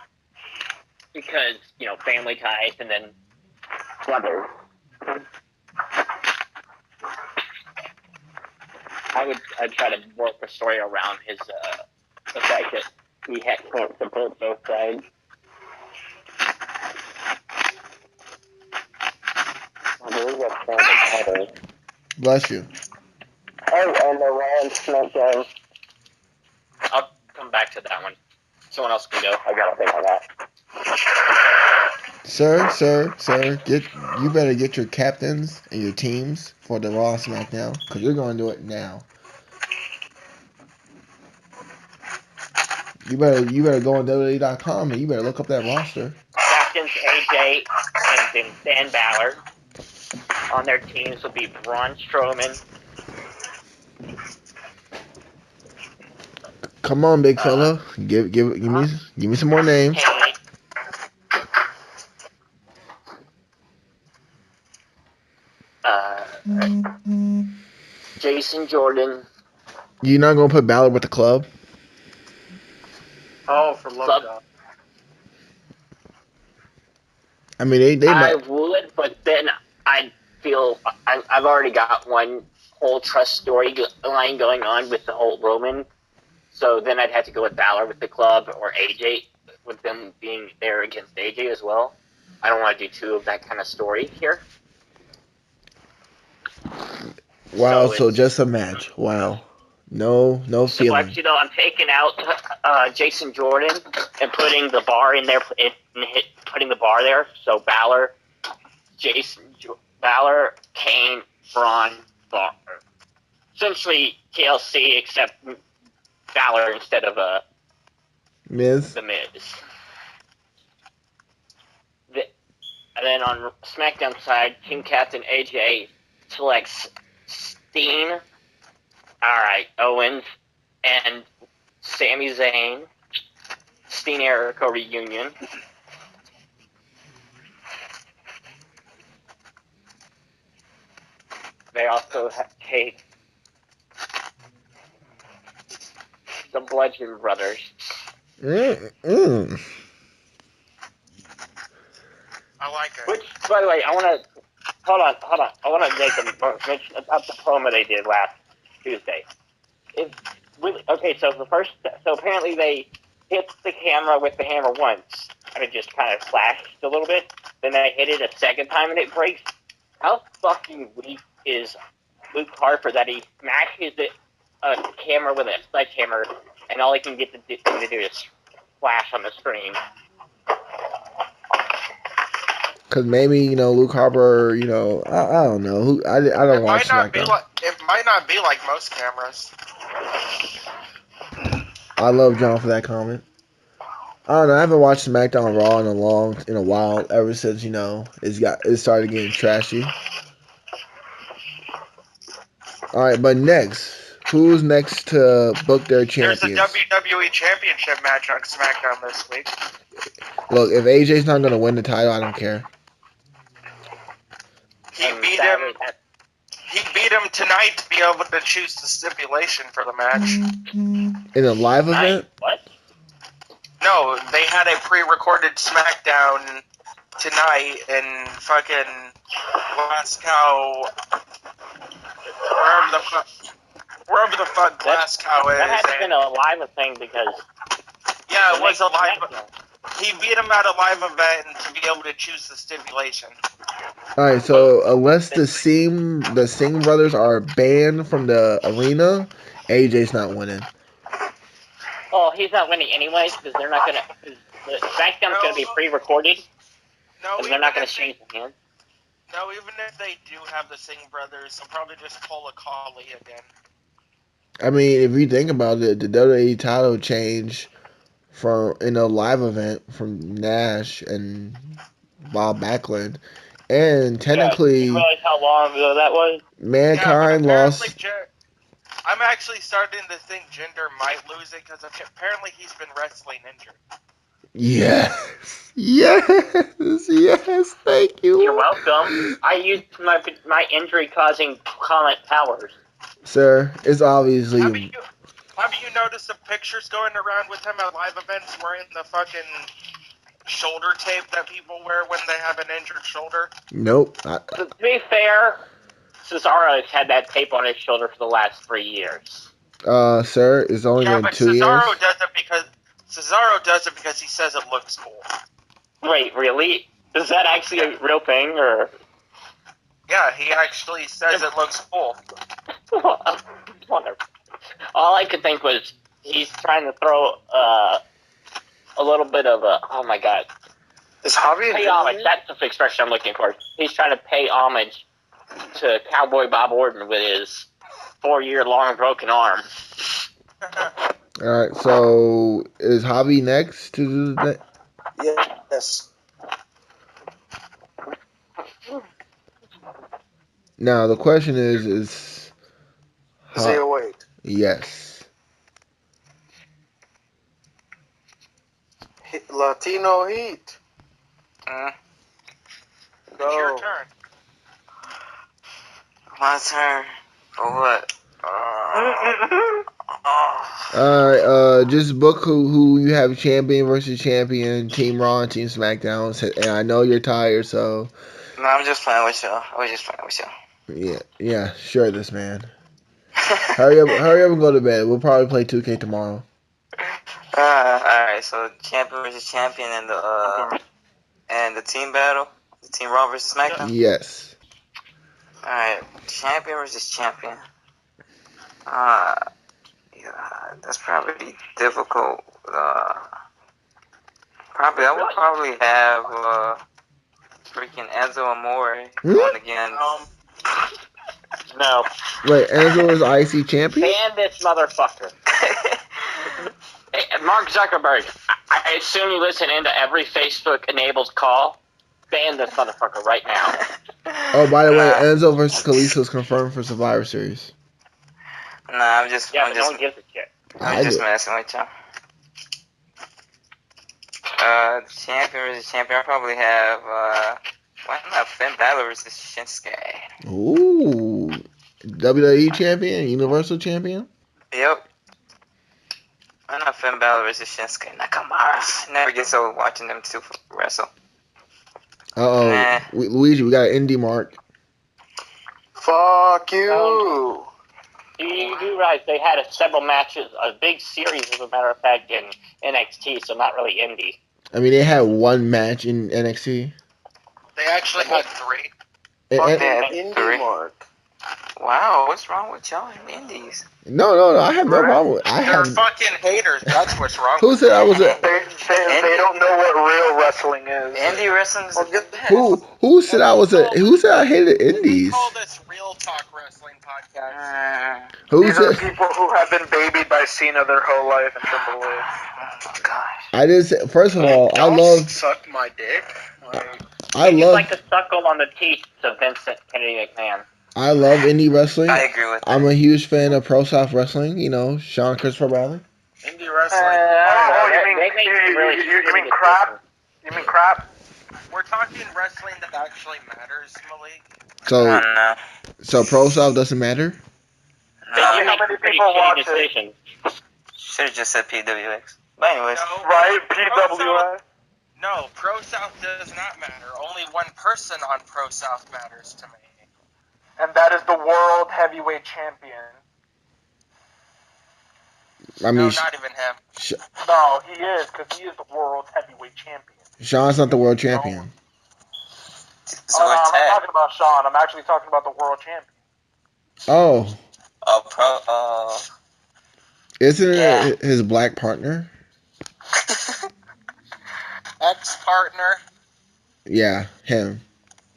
because family ties, and then brothers. I'd try to work the story around the fact that he can't support both sides. Bless you. Oh, and the Rollins SmackDown. I'll come back to that one. Someone else can go. I gotta think on that. Sir, you better get your captains and your teams for the Raw SmackDown, because you're going to do it now. You better go on WWE.com and you better look up that roster. Captains AJ and then Dan Balor. On their teams will be Braun Strowman. Come on, big fella. Give me some more names. Kane. Jason Jordan. You're not gonna put Balor with the club? Oh, for love Club. of God. I mean, they I might. would, but then I feel I've already got one whole trust story line going on with the whole Roman. So then I'd have to go with Balor with the club or AJ with them being there against AJ as well. I don't want to do two of that kind of story here. Wow, So so it's just a match. Wow. No so feeling. actually though I'm taking out Jason Jordan and putting the bar in there, putting the bar there. So Balor, Balor, Kane, Braun, Bar. Essentially TLC except Balor instead of Miz? the Miz. And then on SmackDown side, Team Captain AJ selects Steen, alright, Owens, and Sami Zayn. Steen Jericho reunion. They also take the Bludgeon Brothers. Mm-mm. I like it. Which, by the way, I want to hold on. I want to make a mention about the promo they did last Tuesday. It really okay. So apparently they hit the camera with the hammer once, and it just kind of flashed a little bit. Then they hit it a second time, and it breaks. How fucking weak is Luke Harper that he smashes a camera with a sledgehammer, and all he can get to do is flash on the screen? Cause maybe Luke Harper. I don't know. I don't watch SmackDown. It might not be like most cameras. I love John for that comment. I don't know. I haven't watched SmackDown Raw in a while. Ever since it started getting trashy. All right, but next, who's next to book their There's a champions? WWE Championship match on SmackDown this week. Look, if AJ's not gonna win the title, I don't care. He beat him tonight to be able to choose the stipulation for the match. In a live event? What? No, they had a pre-recorded SmackDown tonight in fucking Glasgow, wherever the fuck Glasgow is. That had to been a live thing because yeah, it was a live. He beat him at a live event to be able to choose the stipulation. All right, so unless the Singh brothers are banned from the arena, AJ's not winning. Oh, he's not winning anyways because they're not gonna. The SmackDown's gonna be pre-recorded, and they're not gonna change the hand. No, even if they do have the Singh brothers, they'll probably just pull a Khali again. I mean, if you think about it, the WWE title changed in a live event from Nash and Bob Backlund, and technically, you realize how long ago that was? Mankind lost. I'm actually starting to think Jinder might lose it because apparently he's been wrestling injured. Yes. Thank you. You're welcome. I used my injury-causing comment powers. Sir, it's obviously. Have you noticed the pictures going around with him at live events wearing the fucking shoulder tape that people wear when they have an injured shoulder? Nope. To be fair, Cesaro's had that tape on his shoulder for the last 3 years. Sir, it's only been 2 years. Cesaro does it because he says it looks cool. Wait, really? Is that actually a real thing, or? Yeah, he actually says it looks cool. All I could think was he's trying to throw a little bit of a, oh my god. Is Javi pay homage, that's the expression I'm looking for. He's trying to pay homage to Cowboy Bob Orton with his 4-year-long broken arm. Alright, so is Javi next to do that? Yes. Now, the question is he awake? Yes. Latino Heat. It's your turn. My turn. For what? Just book who you have champion versus champion, Team Raw and Team SmackDown. And I know you're tired, so No, I'm just playing with y'all. I was just playing with y'all. yeah, sure, this man. Hurry up and go to bed. We'll probably play 2K tomorrow. Alright, so champion versus champion and the team battle? The Team Raw versus SmackDown? Yes. Alright, champion versus champion. Yeah, that's probably difficult. I would probably have freaking Enzo Amore going against. No. Wait, Enzo is IC champion? Ban this motherfucker. Hey, Mark Zuckerberg, I assume you listen into every Facebook-enabled call. Ban this motherfucker right now. Oh, by the way, Enzo versus Kalisto is confirmed for Survivor Series. Nah, I'm just No one gives a shit. I'm just messing with y'all. Champion versus champion, I'll probably have why not Finn Balor versus Shinsuke? Ooh. WWE champion, Universal champion? Yep. Why not Finn Balor versus Shinsuke Nakamura? Never gets old watching them two wrestle. Uh-oh. Luigi, we got an indie mark. Fuck you. You realize they had several matches, a big series, as a matter of fact, in NXT, so not really indie. I mean, they had one match in NXT. They actually had 3. And- Indie mark. Wow, what's wrong with y'all in indies? no, I have no problem with it. They're fucking haters. That's what's wrong. Who said I was a... They don't know what real wrestling is. Indie wrestling's the best. Who said I was a... Who said I hated We indies? call this Real Talk Wrestling Podcast. Who These are said... people who have been babied by Cena their whole life in Triple H. Oh gosh. I didn't say... First of all, I Don't love... suck my dick. I It's love... like the suckle on the teeth of Vincent Kennedy McMahon. I love indie wrestling. I agree with that. I'm a huge fan of Pro South Wrestling. You know, Sean Christopher Bradley. Indie wrestling. You mean crap? You mean crap? We're talking wrestling that actually matters, Malik. So, no. so Pro South doesn't matter? They How do many make pretty people shitty watch it? decisions. Should have just said PWX. But anyways. No, Right? Pro PWI? No, Pro South does not matter. Only one person on Pro South matters to me. And that is the World Heavyweight Champion. I No, mean, not even him. No, he is, because he is the World Heavyweight Champion. Sean's not the world champion. So we're I'm not tag. talking about Sean. I'm actually talking about the World Champion. Oh, isn't Yeah. it his black partner? Ex-partner. Yeah, him.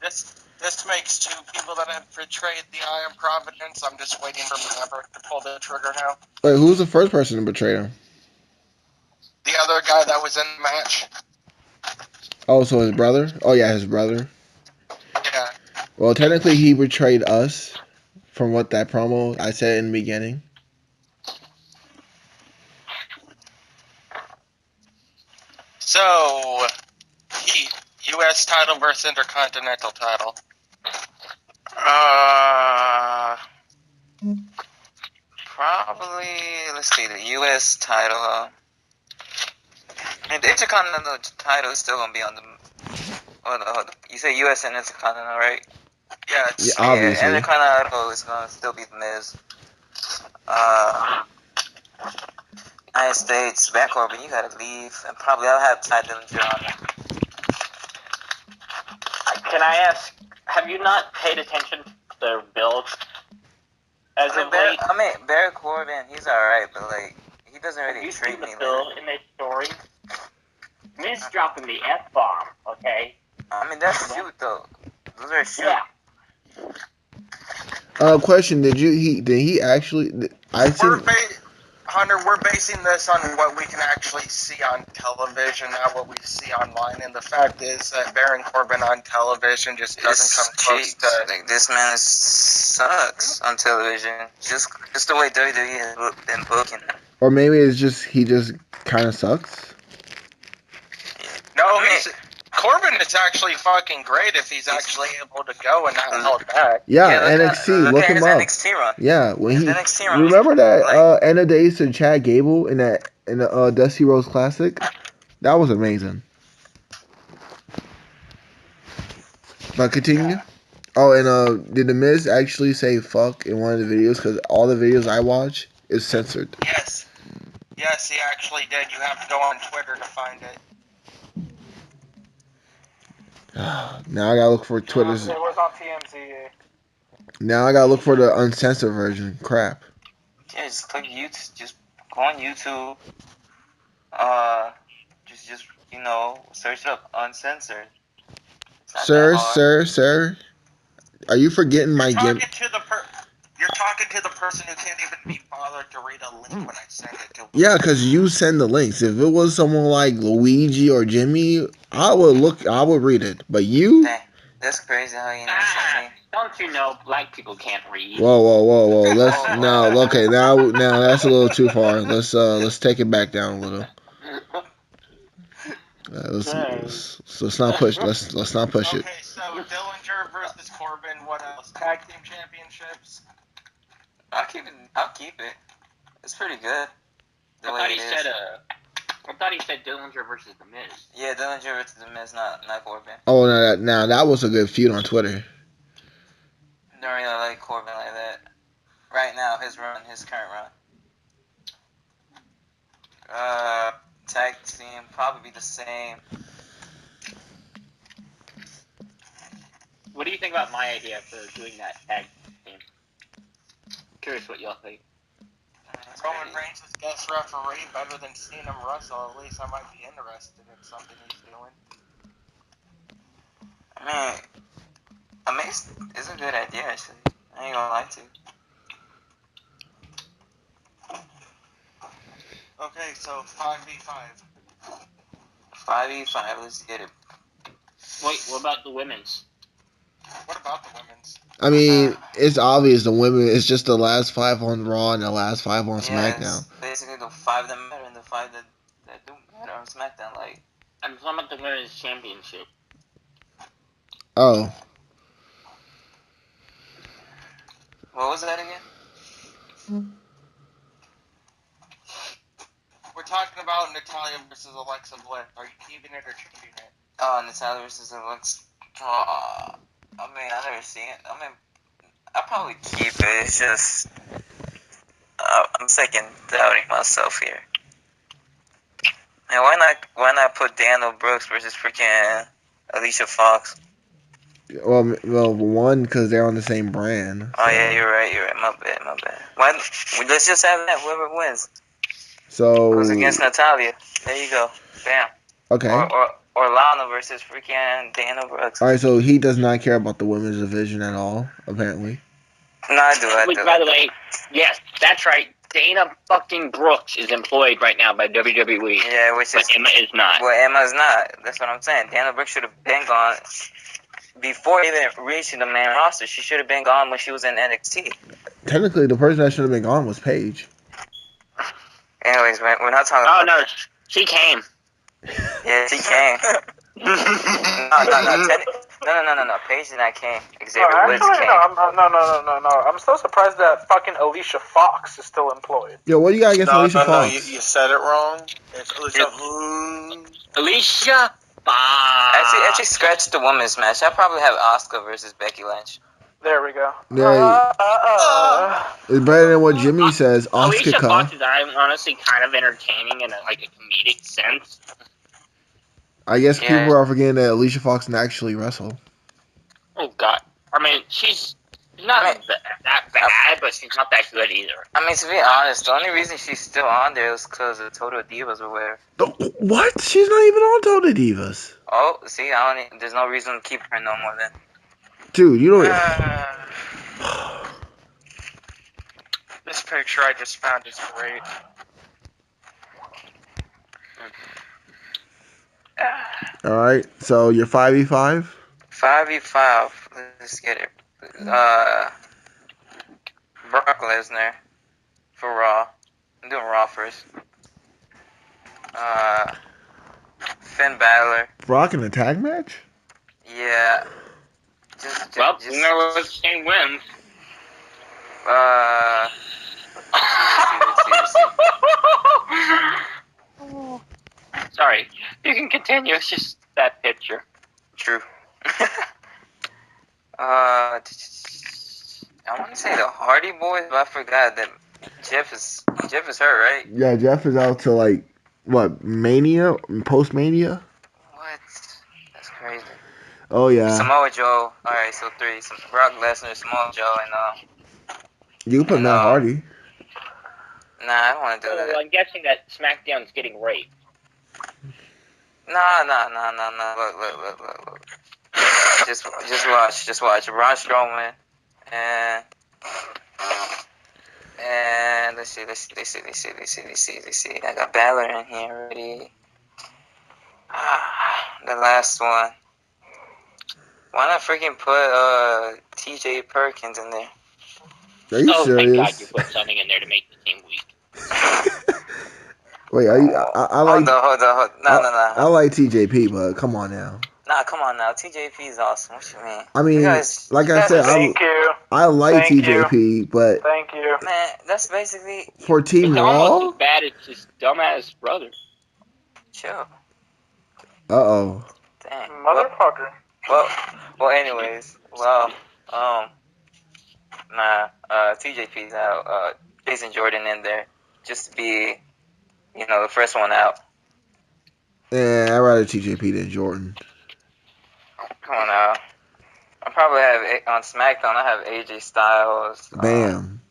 This makes 2 people that have betrayed the Eye of Providence. I'm just waiting for Maverick to pull the trigger now. Wait, who's the first person to betray him? The other guy that was in the match. Oh, so his brother? Oh, yeah, his brother. Yeah. Well, technically, he betrayed us from what that promo I said in the beginning. So, Heat, U.S. title versus Intercontinental title. Probably, let's see, the U.S. title. And the Intercontinental title is still gonna be on the. Hold on. You say U.S. and Intercontinental, right? Yeah, it's Yeah, obviously. Yeah, Intercontinental is gonna still be the Miz. United States, Baron Corbin, you gotta leave, and probably I'll have Ty Dillinger on there. Can I ask, have you not paid attention to their builds as of late? Baron Corbin, he's alright, but like he doesn't Have really you treat seen me the build in their story? Miz dropping the F-bomb, okay? I mean that's shoot though. Those are shoot. Yeah. Question: Did he actually? I seen. Hunter, we're basing this on what we can actually see on television, not what we see online. And the fact is that Baron Corbin on television just doesn't come close to. Like this man sucks on television. Just the way WWE has been booking him. Or maybe it's just he just kind of sucks. No, Corbin is actually fucking great if he's actually able to go and not held back. Yeah, look NXT. at Look him his up. NXT run. Yeah, when His he. NXT run. You remember that Like, end of days to Chad Gable in the Dusty Rose Classic? That was amazing. But continue. Oh, and did the Miz actually say fuck in one of the videos? Because all the videos I watch is censored. Yes. Yes, he actually did. You have to go on Twitter to find it. Now I gotta look for Twitter's. It was on TMZ. Now I gotta look for the uncensored version. Crap. yeah, just click YouTube. Just go on YouTube. Just search up uncensored. It's not that hard. Sir. Are you forgetting my You're gimp? talking to the person who can't even be bothered to read a link when I send it to them. Yeah, because you send the links. If it was someone like Luigi or Jimmy, I would read it. But you? Dang, that's crazy how you know something. Don't you know black people can't read? Whoa. Now that's a little too far. Let's take it back down a little. Let's not push. Let's not push it. Okay, so Dillinger versus Corbin. What else? Tag team championships. I'll keep it. It's pretty good. I thought he said Dillinger versus The Miz. Yeah, Dillinger versus The Miz, not Corbin. Oh, now that was a good feud on Twitter. Don't really like Corbin like that. Right now, his current run. Tag team probably be the same. What do you think about my idea for doing that tag team? Curious what y'all think. Roman Reigns as guest referee better than seeing him wrestle. At least I might be interested in something he's doing. I mean, it's a good idea actually. I ain't gonna lie to you. Okay, so 5v5. 5v5, let's get it. Wait, what about the women's? What about the women's? I mean, it's obvious the women. It's just the last 5 on Raw and the last 5 on SmackDown. It's basically the 5 that matter and the 5 that don't matter on SmackDown. Like, I'm talking about the women's championship. Oh. what was that again? We're talking about Natalya versus Alexa Bliss. Are you keeping it or changing it? Oh, Natalya versus Alexa. I mean, I've never seen it. I mean, I'll probably keep it. It's just I'm second doubting myself here. And why not put Daniel Brooks versus freaking Alicia Fox? Well, one because they're on the same brand. Oh yeah, you're right. My bad. Let's just have that. Whoever wins So goes against Natalya. There you go. Bam. Okay. Or Lana versus freaking Daniel Brooks. All right, so he does not care about the women's division at all, apparently. No, I do. By the way, yes, that's right. Dana fucking Brooks is employed right now by WWE. Yeah, but Emma is not. Well, Emma's not. That's what I'm saying. Daniel Brooks should have been gone before even reaching the main roster. She should have been gone when she was in NXT. Technically, the person that should have been gone was Paige. Anyways, we're not talking Oh, about... no, she came. Yeah, she came. No. Paige did not came. Xavier Woods came. No. I'm still surprised that fucking Alicia Fox is still employed. Yo, what do you got against Alicia Fox? You said it wrong. It's Alicia. Alicia Fox. Actually, scratch the women's match. I'll probably have Asuka versus Becky Lynch. There we go. Yeah, it's better than what Jimmy says. Alicia Asuka. Fox is honestly kind of entertaining in a comedic sense. I guess people are forgetting that Alicia Fox can actually wrestle. Oh God! I mean, she's not that bad, but she's not that good either. I mean, to be honest, the only reason she's still on there is because the Total Divas were there. What? She's not even on Total Divas. Oh, see, there's no reason to keep her no more then. Dude, you don't. This picture I just found is great. Alright, so you're 5v5? 5v5. Let's get it. Brock Lesnar for Raw. I'm doing Raw first. Finn Balor. Brock in a tag match? Yeah. Well, you know what Shane wins. Let's see. Sorry, you can continue. It's just that picture. True. I want to say the Hardy Boys, but I forgot that Jeff is hurt, right? Yeah, Jeff is out to like what, Mania, post Mania. What? That's crazy. Oh yeah. Samoa Joe. All right, so 3. Brock Lesnar, Samoa Joe, and You can put Matt Hardy. Nah, I don't want to do Well, that. I'm guessing that SmackDown's getting raped. Nah. Look. Just watch. Braun Strowman and let's see. I got Balor in here already. The last one. Why not freaking put T.J. Perkins in there? Are you serious? Thank God you put something in there to make the team weak. Wait, are you? I like. Hold on. No. I like TJP, but come on now. Nah, come on now. TJP is awesome. What you mean? I mean, like I said, Thank you. I like Thank TJP, but Thank you. Man, that's basically for Team It's Raw, almost as bad as his dumbass brother. chill. oh. Dang. Motherfucker. Well, anyways, TJP's out. Jason Jordan in there, just to be, the first one out. Yeah, I'd rather TJP than Jordan. Come on now. I probably have on SmackDown. I have AJ Styles. Bam.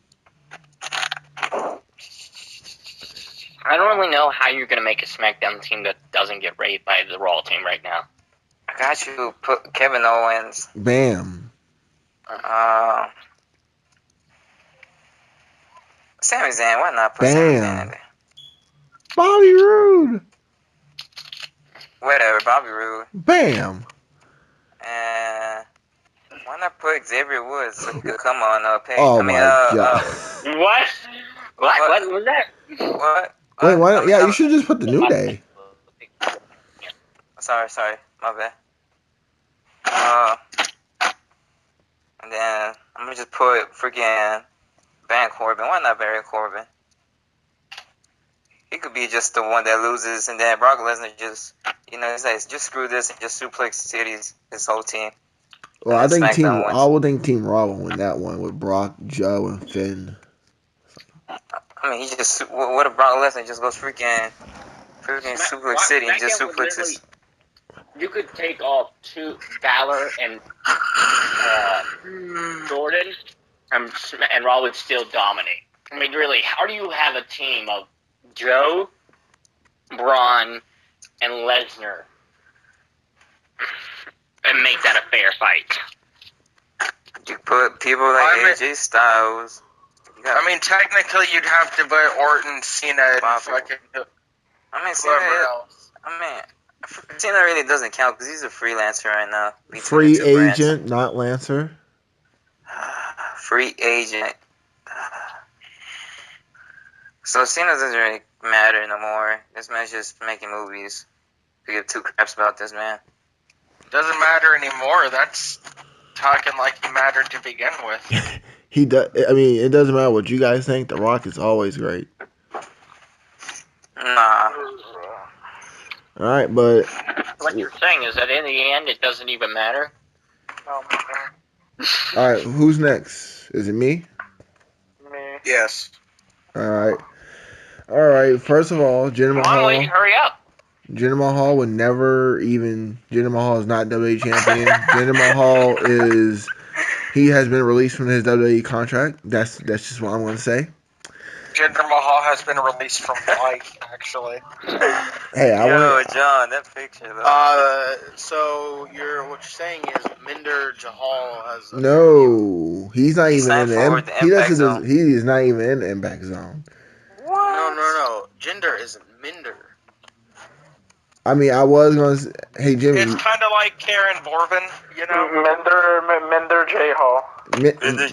I don't really know how you're going to make a SmackDown team that doesn't get raped by the Raw team right now. I got you. Put Kevin Owens. Bam. Sami Zayn. Why not put Sami Zayn in there? Bobby Roode. Whatever, Bobby Roode. Bam. And why not put Xavier Woods so he could come on Page? Oh my God. What? What was that? What? Wait, why? Yeah, you should just put the New Day. Sorry, my bad. And then I'm gonna just put freaking Baron Corbin. Why not Baron Corbin? He could be just the one that loses, and then Brock Lesnar just, he's like, just screw this and just suplex his whole team. Well, I would think Team Raw will win that one with Brock, Joe, and Finn. I mean, he just, what if Brock Lesnar just goes freaking Suplex City and just suplexes? You could take off Balor and Jordan, and Raw would still dominate. I mean, really, how do you have a team of Joe, Braun, and Lesnar and make that a fair fight? You put people like AJ Styles. I mean, technically, you'd have to put Orton, Cena, and fucking whoever else. Cena really doesn't count because he's a freelancer right now. Free agent, not Lancer. Free agent. So Cena doesn't really matter no more. This man's just making movies. We give two craps about this man. Doesn't matter anymore. That's talking like he mattered to begin with. He does. I mean, it doesn't matter what you guys think. The Rock is always great. Nah. All right, but what you're saying is that in the end, it doesn't even matter. Oh, all right, who's next? Is it me? me. Yes. All right. First of all, Jinder Mahal. Hurry up. Jinder Mahal would never even. Jinder Mahal is not WWE champion. Jinder Mahal is. He has been released from his WWE contract. That's just what I'm going to say. Jinder Mahal has been released from life, actually. Hey, John, that picture though. So what you're saying is Minder Jahal has. No, he's not even in the. He Impact Zone. He is not even in the Impact Zone. What? No. Jinder isn't Minder. I mean, I was going to. Hey, Jimmy. It's kind of like Karen Vorvin, Minder J Hall.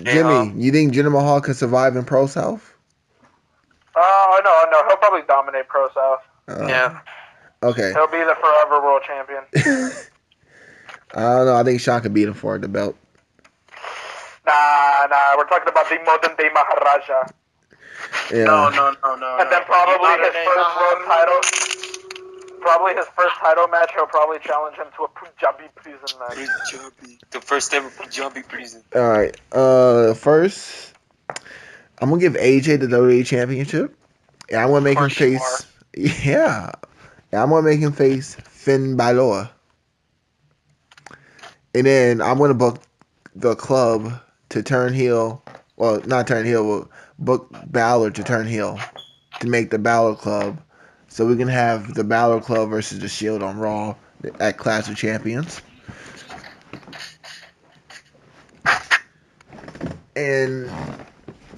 Jimmy, you think Jinder Mahal can survive in Pro South? Oh, no, he'll probably dominate Pro South. Yeah. Okay. He'll be the forever world champion. I don't know. I think Sean can beat him for the belt. Nah. We're talking about the modern day Maharaja. Yeah. No. And then probably his first world title. Probably his first title match. He'll probably challenge him to a Punjabi prison match. The first ever Punjabi prison. All right. First, I'm gonna give AJ the WWE Championship, and I'm gonna make him course you face. Yeah. And I'm gonna make him face Finn Balor, and then I'm gonna book the club to turn heel. Well, not turn heel. But book Balor to turn heel to make the Balor Club, so we can have the Balor Club versus the Shield on Raw at Clash of Champions. And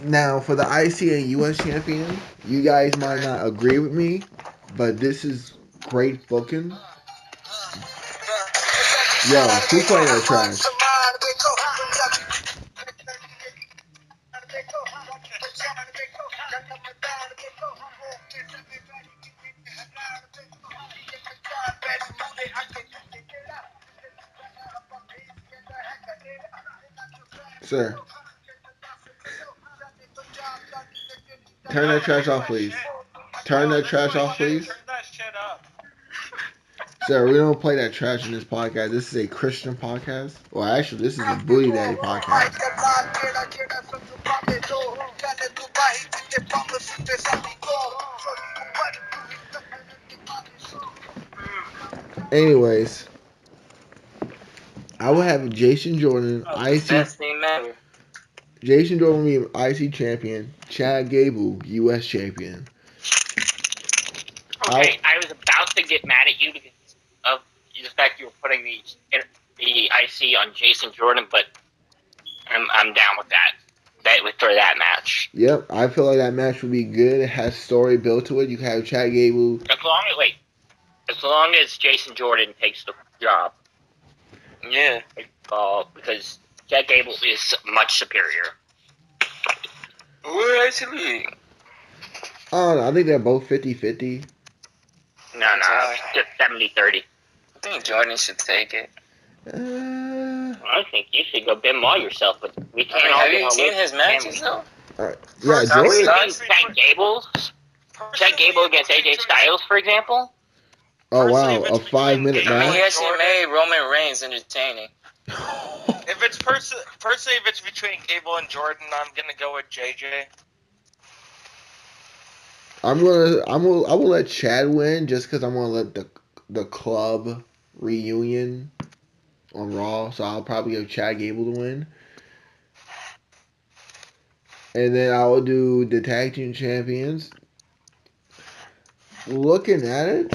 now for the IC and US champion, you guys might not agree with me, but this is great booking. Yo, who's playing that trash? Sir. Turn that trash off, please. Turn that trash off, please. Turn that shit up. Sir, we don't play that trash in this podcast. This is a Christian podcast. Well, actually, this is a Booty Daddy podcast. Anyways, I will have Jason Jordan, IC. Best thing ever. Jason Jordan will be IC champion. Chad Gable, US champion. Okay, I was about to get mad at you because of the fact you were putting the IC on Jason Jordan, but I'm down with that. For that match. Yep, I feel like that match would be good. It has story built to it. You can have Chad Gable. As long as Jason Jordan takes the job. Yeah. Because Chad Gable is much superior. Well, actually, I don't know. I think they're both 50-50. No, just 70-30. I think Jordan should take it. I think you should go Benoit yourself, but we can't. Have you seen his matches though? Yeah, Jordan. Chad Gable against AJ Styles, for example. Oh wow, a 5-minute I mean, he match. actually made Roman Reigns entertaining. If it's personally, if it's between Gable and Jordan, I'm gonna go with JJ. I will let Chad win just because I'm gonna let the club reunion on Raw, so I'll probably give Chad Gable to win. And then I will do the tag team champions. Looking at it,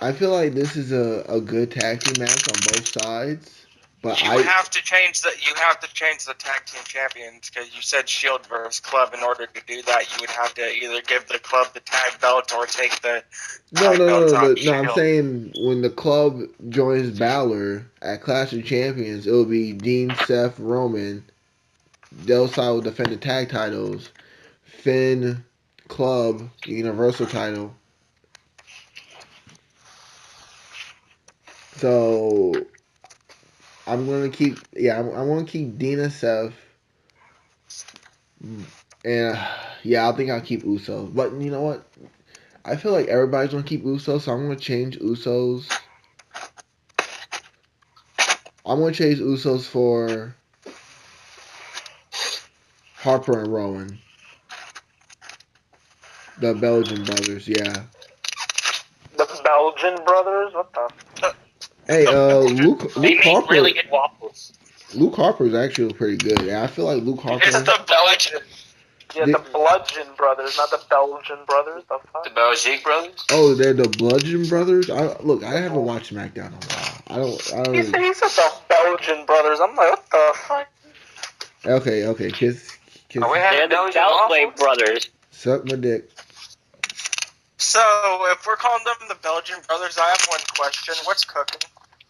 I feel like this is a good tag team match on both sides. But You have to change the tag team champions because you said Shield versus Club. In order to do that, you would have to either give the Club the tag belt or take the tag belts off No. Shield. I'm saying when the club joins Balor at Clash of Champions, it will be Dean, Seth, Roman. They'll side will defend the tag titles. Finn, Club, the Universal title. So I'm gonna keep I'm gonna keep Dean and Seth. And I think I'll keep Usos. But you know what? I feel like everybody's gonna keep Usos, so I'm gonna change Usos. I'm gonna change Usos for Harper and Rowan. The Belgian brothers, yeah. The Belgian brothers? What the? Hey, Luke They make Harper. really good waffles. Luke Harper is actually pretty good. And I feel like Luke Harper. It's the Belgian. Yeah, the Bludgeon brothers, not the Belgian brothers. The fuck? The Belgique brothers? Oh, they're the Bludgeon brothers. I haven't watched SmackDown in a while. I don't. He Really... said the Belgian brothers. I'm like, what the fuck? Okay. Kiss. Are we having They're the Belgian Beltway waffles? brothers. Suck my dick. So, if we're calling them the Belgian brothers, I have one question. What's cooking?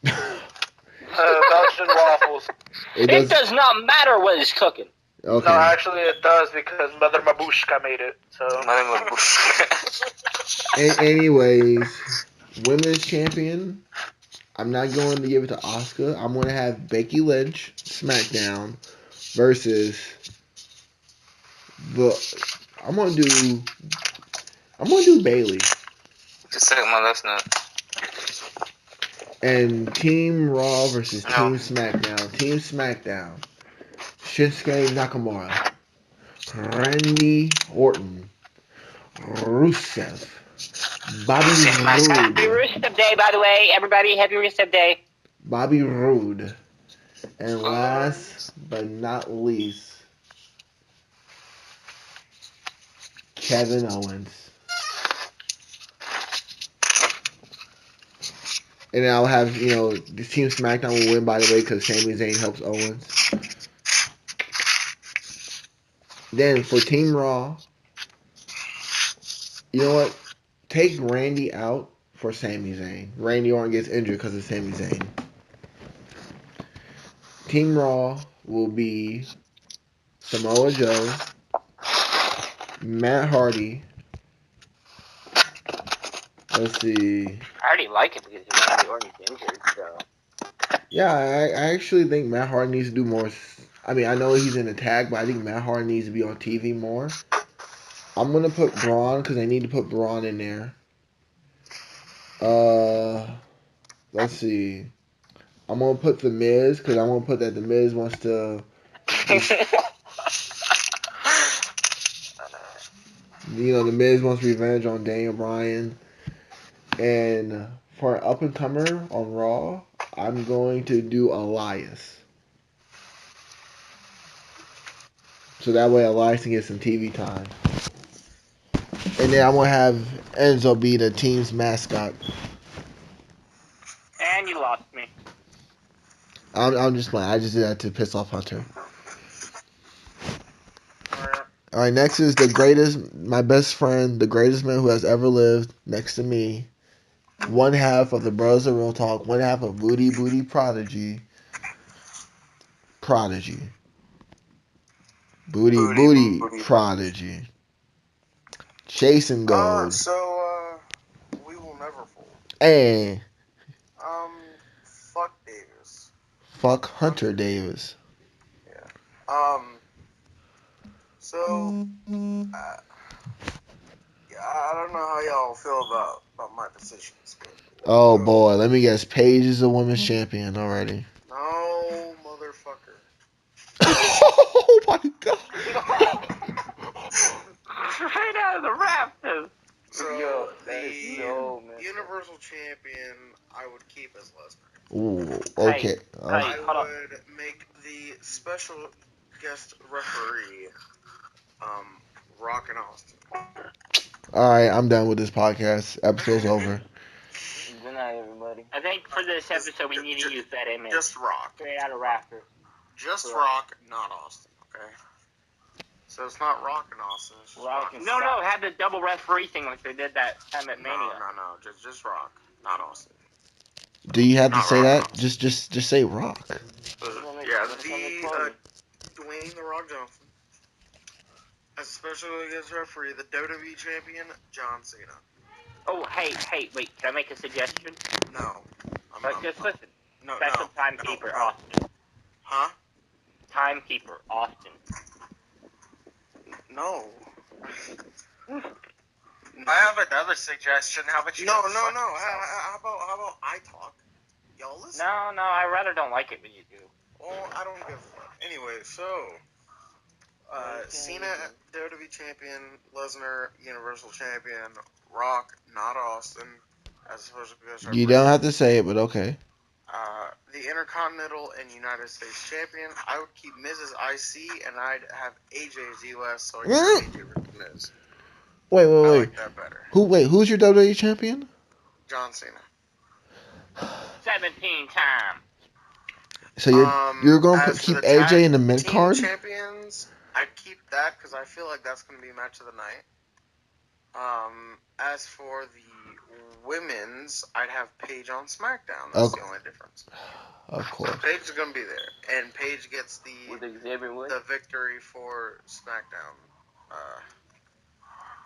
Belgian waffles. It It does not matter what is cooking. Okay. No, actually it does because Mother Mabushka made it. So Anyways, women's champion. I'm not going to give it to Asuka. I'm going to have Becky Lynch SmackDown versus the. I'm going to do Bailey Just suck my left nut. and Team Raw versus No. Team SmackDown. Team SmackDown. Shinsuke Nakamura, Randy Orton, Rusev, Bobby Happy Roode, Rusev Day, by the way, everybody. Happy Rusev Day. Bobby Roode, and last but not least, Kevin Owens. And I'll have, the Team SmackDown will win, by the way, because Sami Zayn helps Owens. Then for Team Raw, you know what? Take Randy out for Sami Zayn. Randy Orton gets injured because of Sami Zayn. Team Raw will be Samoa Joe, Matt Hardy. Let's see. I already like it because Randy Orton's injured, so. Yeah, I actually think Matt Hardy needs to do more. I mean, I know he's in the tag, but I think Matt Hardy needs to be on TV more. I'm going to put Braun because I need to put Braun in there. Let's see. I'm going to put The Miz because I'm going to put that The Miz wants to... The Miz wants revenge on Daniel Bryan. And for an up-and-comer on Raw, I'm going to do Elias. So that way Elias can get some TV time. And then I'm going to have Enzo be the team's mascot. And you lost me. I'm just playing. I just did that to piss off Hunter. Alright, next is my best friend, the greatest man who has ever lived next to me. One half of the Brothers of Real Talk, one half of Booty Booty Prodigy. Booty Prodigy. Chasing Gold. We will never fold. And Fuck Davis. fuck Hunter Davis. Yeah. I don't know how y'all feel about my decisions. Oh boy, let me guess. Paige is a women's champion already. No, motherfucker. Oh my god. Right out of the rafters. So, the Universal Champion, I would keep as Lesnar. Ooh, okay. I would make the special guest referee, Rock and Austin. Alright, I'm done with this podcast. Episode's over. Good night, everybody. I think for this episode we need to use that image. Just Rock. Straight out of rafters. Just Rock, not Austin, okay? So it's not Rock and Austin. It's just Rock. No, have the double referee thing like they did that time at Mania. No. Just Rock, not Austin. Do you have to Not say Rock. that? Just say Rock. Yeah, Dwayne The Rock Johnson. As a special guest referee, the WWE Champion, John Cena. Oh, hey, wait, can I make a suggestion? No. Just listen. No, Special timekeeper, Austin. Huh? Timekeeper, Austin. No. I have another suggestion. How about you? No. How about I talk? Y'all listen. No, I rather don't like it when you do. Well, I don't give a fuck. Anyway, so Cena, WWE Champion, Lesnar, Universal Champion, Rock, not Austin, as a special guest referee. You don't have to say it, but okay. The Intercontinental and United States Champion, I would keep Miz as IC, and I'd have AJ as US, so I get AJ with Miz. Wait. I like that better. Who's your WWE champion? John Cena. 17 times. So you're going to as for keep the AJ tag in the mid team card? champions, I'd keep that because I feel like that's going to be match of the night. As for the women's, I'd have Paige on SmackDown. That's Okay. the only difference. Of course. Paige is gonna be there, and Paige gets With Xavier Woods. the victory for SmackDown.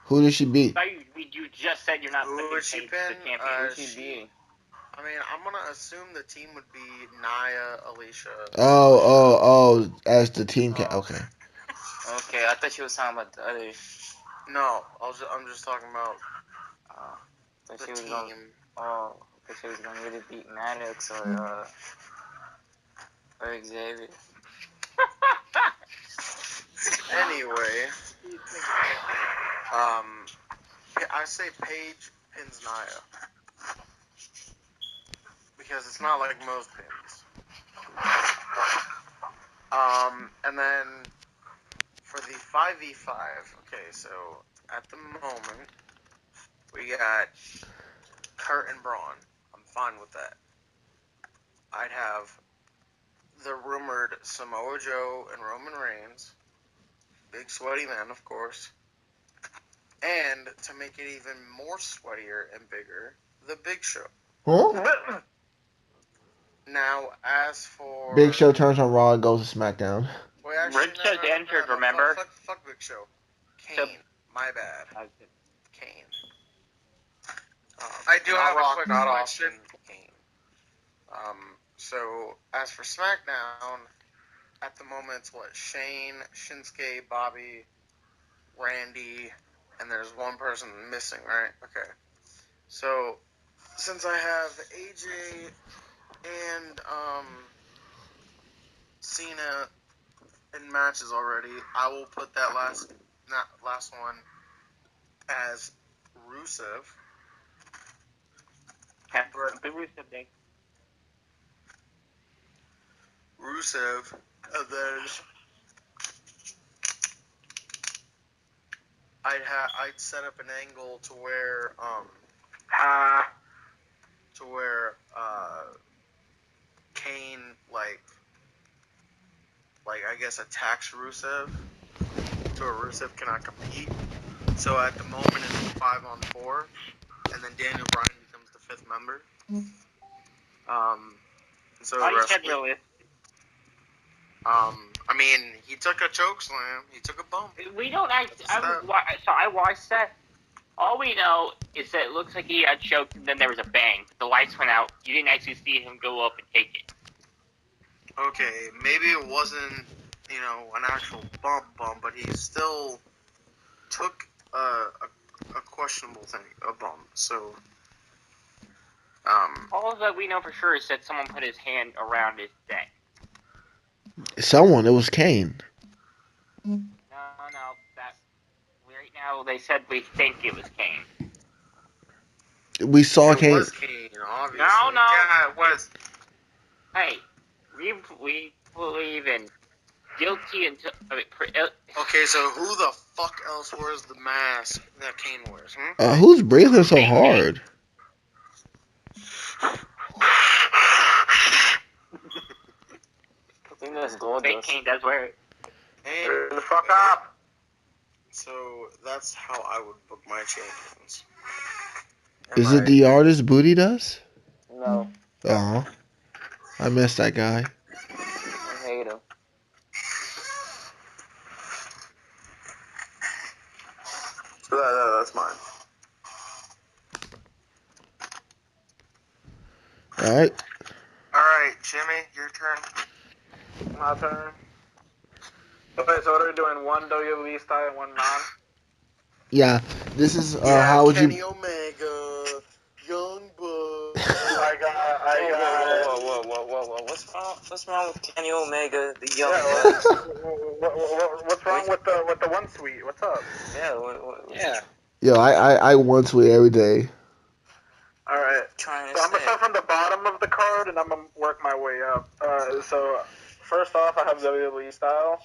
Who did she beat? You just said you're not Who picking would she Paige pin? the champion. Who's she beating? I mean, I'm gonna assume the team would be Nia, Alicia. Oh, as the team can. Okay. Okay, I thought you was talking about the other. No, I'm just talking about That the she was team. gonna. Oh, that she was gonna really beat Maddox or Xavier. Anyway, I say Paige pins Nia because it's not like most pins. And then for the 5v5, okay, so at the moment we got Kurt and Braun. I'm fine with that. I'd have the rumored Samoa Joe and Roman Reigns, big sweaty man, of course. And to make it even more sweatier and bigger, the Big Show. Huh? Now, as for Big Show turns on Raw and goes to SmackDown. Wait, actually, Rick Show's entered, remember? Fuck Big Show. Kane. So- My bad. Kane. I do not have a Rock, quick not question. Austin, Kane. So as for SmackDown, at the moment it's what? Shane, Shinsuke, Bobby, Randy, and there's one person missing, right? Okay. So since I have AJ and Cena in matches already, I will put that last one as Rusev. Big Rusev Day. Rusev, and then I'd set up an angle to where Kane like I guess attacks Rusev, so Rusev cannot compete. So at the moment it's 5-on-4, and then Daniel Bryan becomes the 5th member. So Oh, you said wrestling- realistic. I mean, he took a choke slam. He took a bump. We don't actually. I watched that. All we know is that it looks like he got choked, and then there was a bang. The lights went out. You didn't actually see him go up and take it. Okay, maybe it wasn't, an actual bump, but he still took a questionable thing, a bump. So, All that we know for sure is that someone put his hand around his neck. Someone. It was Kane. No. That right now they said we think it was Kane. We saw it Kane. was Kane, obviously. No. Yeah, it was. Hey, we believe in guilty until. Okay, so who the fuck else wears the mask that Kane wears? Who's breathing so hard? I think that's Goldust. Fake Kane does wear it. And The fuck up. so that's how I would book my champions. Is it the artist Booty Does? No, Oh, I missed that guy. I hate him. So that's mine. All right. Alright, Jimmy, your turn. My turn. Okay, so what are we doing? One WWE style and one non? Yeah. This is how would Kenny you? Omega, Young Bucks. I got. Whoa. What's wrong with Kenny Omega, the young Yeah, Bucks? What's wrong with the one suite? What's up? Yeah, Yo, I want to every day. All right. trying So to I'm gonna say. start from the bottom of the card and I'm gonna work my way up. So first off, I have WWE style.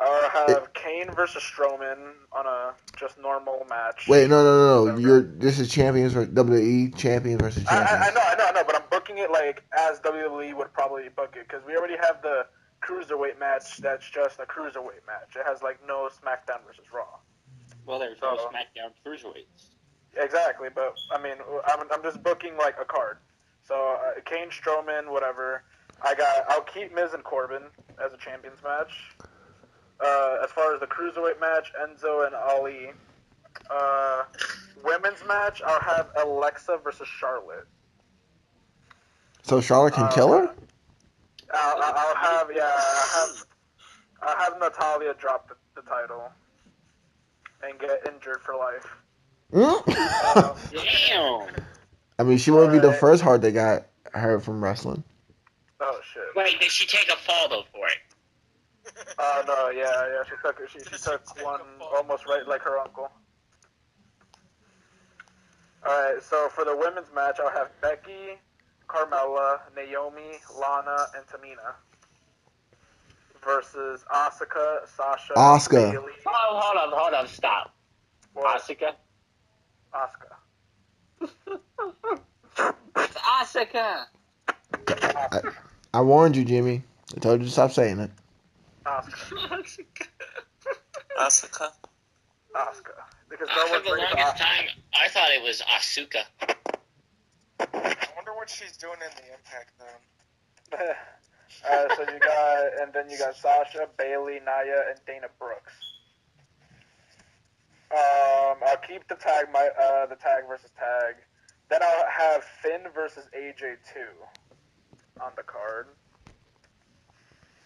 I have Kane versus Strowman on a just normal match. Wait, no. This is champions versus WWE champions versus champions. I know, but I'm booking it like as WWE would probably book it because we already have the cruiserweight match. That's just a cruiserweight match. It has like no SmackDown versus Raw. Well, there's no SmackDown cruiserweights. Exactly, but I mean, I'm just booking like a card. So Kane, Strowman, whatever. I'll keep Miz and Corbin as a champions match. As far as the cruiserweight match, Enzo and Ali. Women's match, I'll have Alexa versus Charlotte. So Charlotte can kill her? I'll have Natalia drop the title and get injured for life. Damn. I mean, she won't be the Alright. first heart that got hurt from wrestling. Oh shit. Wait, did she take a fall though for it? No, yeah. She took one almost right like her uncle. Alright, so for the women's match, I'll have Becky, Carmella, Naomi, Lana, and Tamina versus Asuka, Sasha, Asuka. Bayley. Hold on, stop. Asuka? It's Asuka. I warned you, Jimmy. I told you to stop saying it. Asuka. Asuka. Because no For one's the ready for longest Asuka. time, I thought it was Asuka. I wonder what she's doing in the Impact then. So you got Sasha, Bailey, Nia, and Dana Brooks. I'll keep the tag versus tag. Then I'll have Finn versus AJ2 on the card.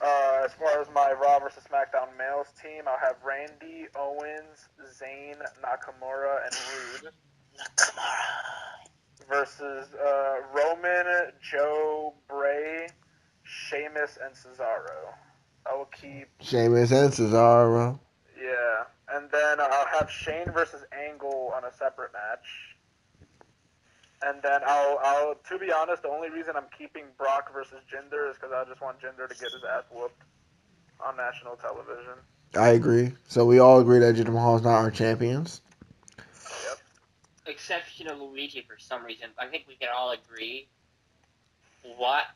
As far as my Raw versus SmackDown males team, I'll have Randy, Owens, Zayn, Nakamura, and Rude. Versus Roman, Joe, Bray, Sheamus, and Cesaro. I will keep. Sheamus and Cesaro. Yeah. And then I'll have Shane versus Angle on a separate match. And then I'll to be honest, the only reason I'm keeping Brock versus Jinder is because I just want Jinder to get his ass whooped on national television. I agree. So we all agree that Jinder Mahal is not our champions. Yep. Exception of Luigi for some reason. I think we can all agree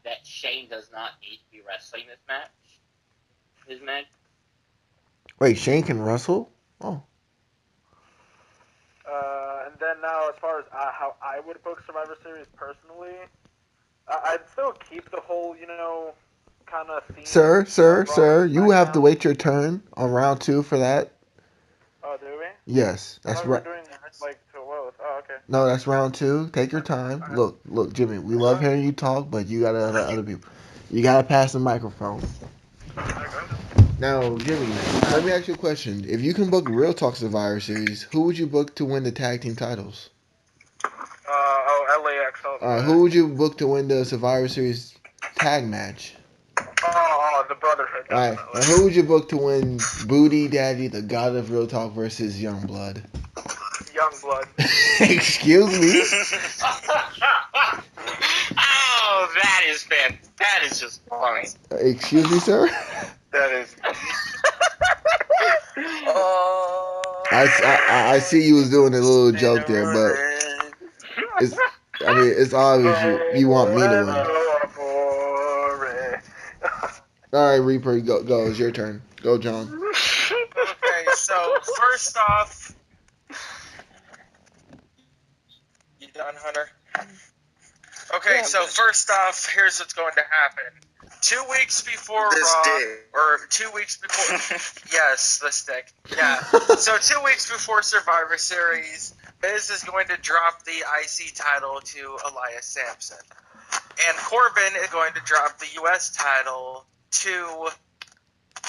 that Shane does not need to be wrestling this match. His match. Wait, Shane can wrestle? Oh. And then now, as far as how I would book Survivor Series personally, I'd still keep the whole, kind of theme. Sir, you have to wait your turn on round 2 for that. Oh, do we? Yes, that's right. We're doing like to Will. Oh, okay. No, that's round 2. Take your time. Look, Jimmy, we love hearing you talk, but you gotta let other people. You gotta pass the microphone. Now, Jimmy, let me ask you a question. If you can book Real Talk Survivor Series, who would you book to win the tag team titles? LAX. Who would you book to win the Survivor Series tag match? The Brotherhood. All right, and who would you book to win Booty Daddy, the God of Real Talk versus Youngblood? Youngblood. Excuse me. Oh, that is just funny. Excuse me, sir. That is. I see you was doing a little joke there, but it's obvious you want me to win. All right, Reaper, go. It's your turn. Go, John. Okay, so first off, you done, Hunter? Okay, so first off, here's what's going to happen. 2 weeks before This Raw, dick. or 2 weeks before, yes, the stick, yeah. So 2 weeks before Survivor Series, Miz is going to drop the IC title to Elias Sampson, and Corbin is going to drop the US title to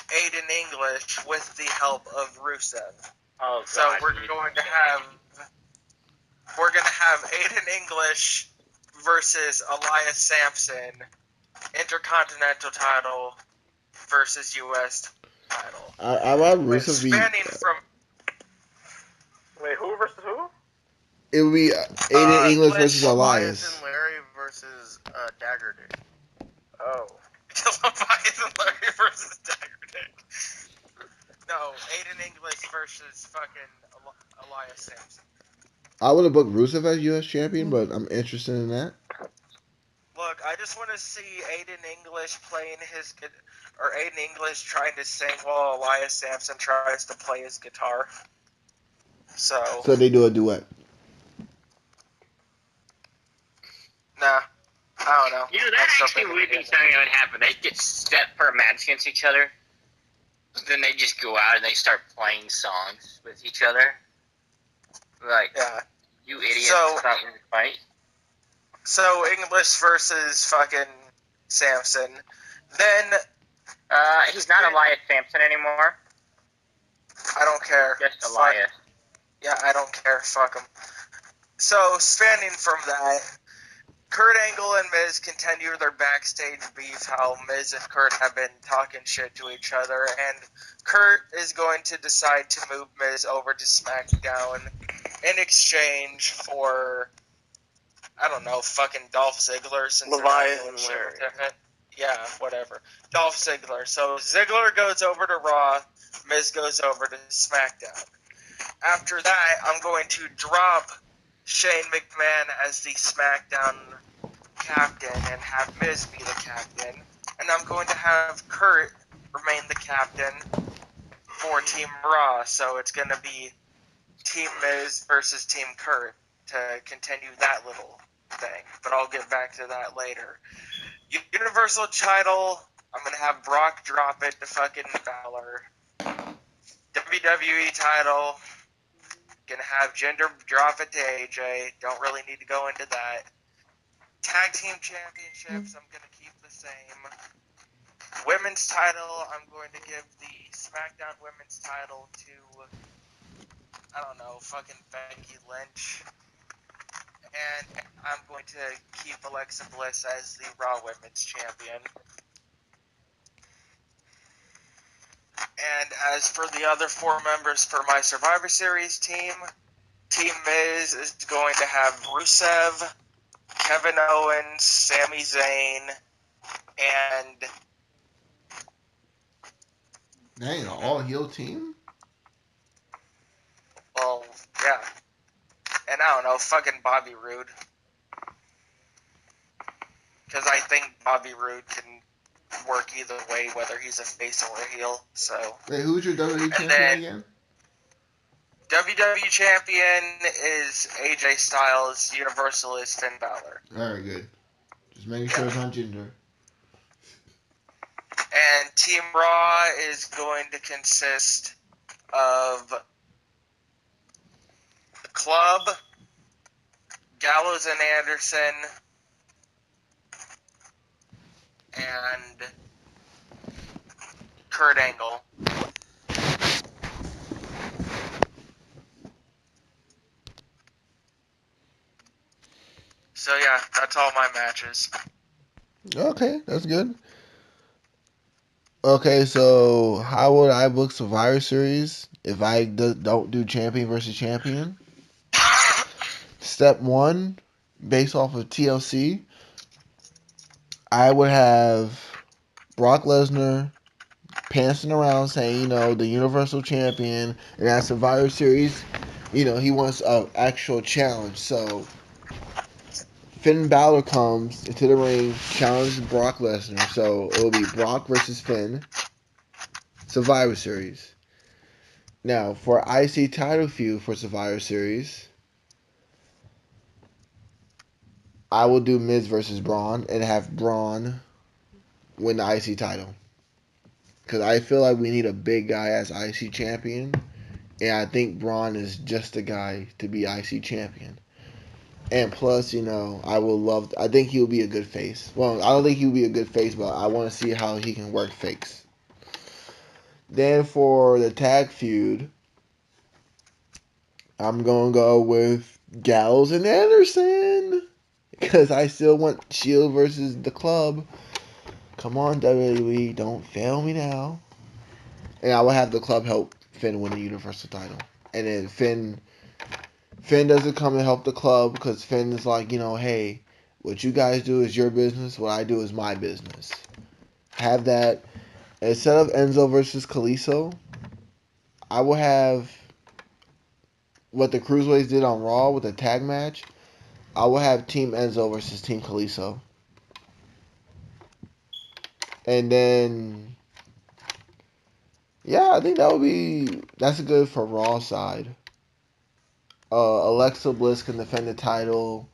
Aiden English with the help of Rusev. Oh, So God. we're going to have Aiden English versus Elias Sampson, Intercontinental title versus US title. I like Rusev be. Spanning from Wait, who versus who? It would be Aiden English versus Elias. and Larry versus Dagger Dick. Oh. Elias and Larry versus Dagger Dick. No, Aiden English versus fucking Elias Sampson. I would have booked Rusev as U.S. champion, but I'm interested in that. Look, I just want to see Aiden English Aiden English trying to sing while Elias Sampson tries to play his guitar. So So they do a duet. Nah, I don't know. You know, that That's actually something would be to- something that would happen. They get set for a match against each other. Then they just go out and they start playing songs with each other. Like, Yeah. you idiots So- thought we would fight. So English versus fucking Samson. Then He's not Elias Sampson anymore. I don't care. Just Fuck- Elias. Yeah, I don't care. Fuck him. So spanning from that, Kurt Angle and Miz continue their backstage beef. How Miz and Kurt have been talking shit to each other, and Kurt is going to decide to move Miz over to SmackDown in exchange for, I don't know, fucking Dolph Ziggler since they're not Leviathan doing shit Larry. with it. Yeah, whatever. Dolph Ziggler. So Ziggler goes over to Raw, Miz goes over to SmackDown. After that, I'm going to drop Shane McMahon as the SmackDown captain and have Miz be the captain. And I'm going to have Kurt remain the captain for Team Raw. So it's going to be Team Miz versus Team Kurt to continue that little thing. But I'll get back to that later. Universal title, I'm going to have Brock drop it to fucking Balor. WWE title, gonna have Jinder drop it to AJ. Don't really need to go into that. Tag team championships, I'm gonna keep the same. Women's title, I'm going to give the SmackDown Women's title to, I don't know, fucking Becky Lynch. And I'm going to keep Alexa Bliss as the Raw Women's Champion. And as for the other 4 members for my Survivor Series team, Team Miz is going to have Rusev, Kevin Owens, Sami Zayn, and Dang, an all-heel team? well, yeah. And I don't know, fucking Bobby Roode. Because I think Bobby Roode can work either way, whether he's a face or a heel. So Wait, who's your WWE champion then- again? WWE Champion is AJ Styles, Universal is Finn Balor. Alright, good. Just making sure it's on gender. And Team Raw is going to consist of the Club, Gallows and Anderson, and Kurt Angle. So yeah, that's all my matches. Okay, that's good. Okay, so how would I book Survivor Series if I don't do champion versus champion? Step 1, based off of TLC, I would have Brock Lesnar pantsing around saying, you know, the Universal Champion, and at Survivor Series, you know, he wants an actual challenge. So Finn Balor comes into the ring, challenges Brock Lesnar. So it'll be Brock versus Finn, Survivor Series. Now, for IC title feud for Survivor Series, I will do Miz versus Braun and have Braun win the IC title. Because I feel like we need a big guy as IC champion. And I think Braun is just the guy to be IC champion. And plus, you know, I think he'll be a good face. Well, I don't think he'll be a good face, but I want to see how he can work fakes. Then for the tag feud, I'm going to go with Gallows and Anderson. Because I still want Shield versus the Club. Come on, WWE, don't fail me now. And I will have the Club help Finn win the Universal title. And then Finn doesn't come and help the Club because Finn is like, you know, hey, what you guys do is your business. What I do is my business. Have that. Instead of Enzo versus Kalisto, I will have what the Cruiserweights did on Raw with a tag match. I will have Team Enzo versus Team Kalisto. And then, yeah, I think that's good for Raw side. Alexa Bliss can defend the title.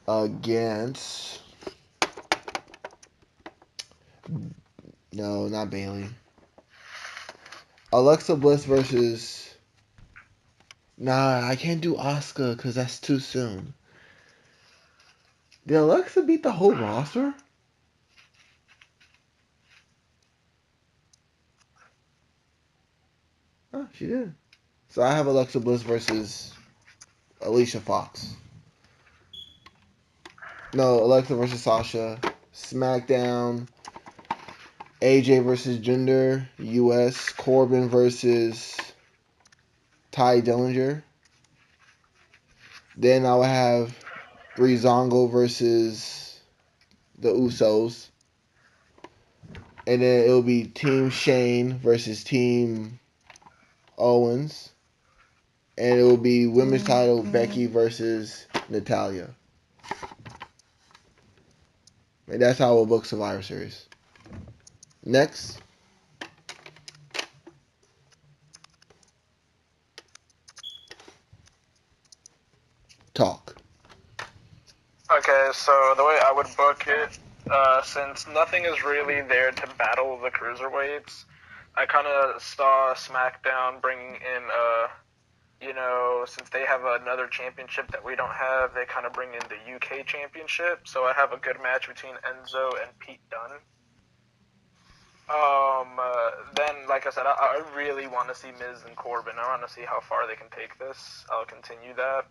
against... No, not Bailey. Alexa Bliss versus... Nah, I can't do Asuka because that's too soon. Did Alexa beat the whole roster? Oh, she did. So I have Alexa Bliss versus Alicia Fox. No, Alexa versus Sasha. SmackDown. AJ versus Jinder. US. Corbin versus Ty Dillinger. Then I will have Breezango versus the Usos. And then it'll be Team Shane versus Team Owens. And it will be women's title Becky versus Natalya. And that's how we'll book Survivor Series. Next. Talk. Okay, so the way I would book it, since nothing is really there to battle the cruiserweights, I kind of saw SmackDown bringing in, since they have another championship that we don't have, they kind of bring in the UK championship. So I have a good match between Enzo and Pete Dunne. Then, like I said, I really want to see Miz and Corbin. I want to see how far they can take this. I'll continue that.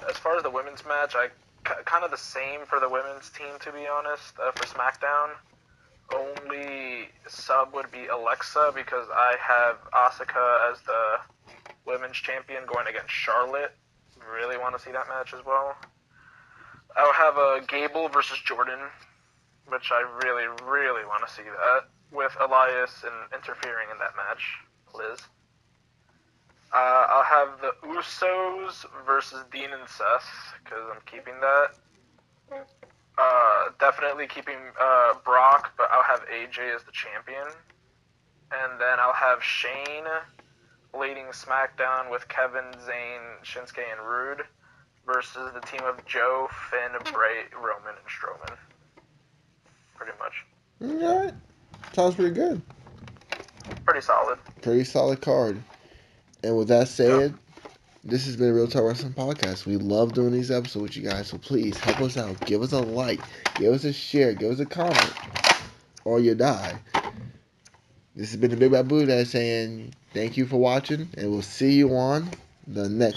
As far as the women's match, kind of the same for the women's team, to be honest. For SmackDown, only sub would be Alexa because I have Asuka as the women's champion going against Charlotte. Really want to see that match as well. I'll have a Gable versus Jordan, which I really, really want to see that, with Elias interfering in that match. Liz. I'll have the Usos versus Dean and Seth, because I'm keeping that. Definitely keeping Brock, but I'll have AJ as the champion. And then I'll have Shane leading SmackDown with Kevin, Zayn, Shinsuke, and Rude versus the team of Joe, Finn, Bray, Roman, and Strowman. Pretty much. Alright. Sounds pretty good. Pretty solid. Pretty solid card. And with that said, this has been Real Talk Wrestling Podcast. We love doing these episodes with you guys, so please help us out. Give us a like, give us a share, give us a comment, or you die. This has been the Big Bad Buddha saying thank you for watching, and we'll see you on the next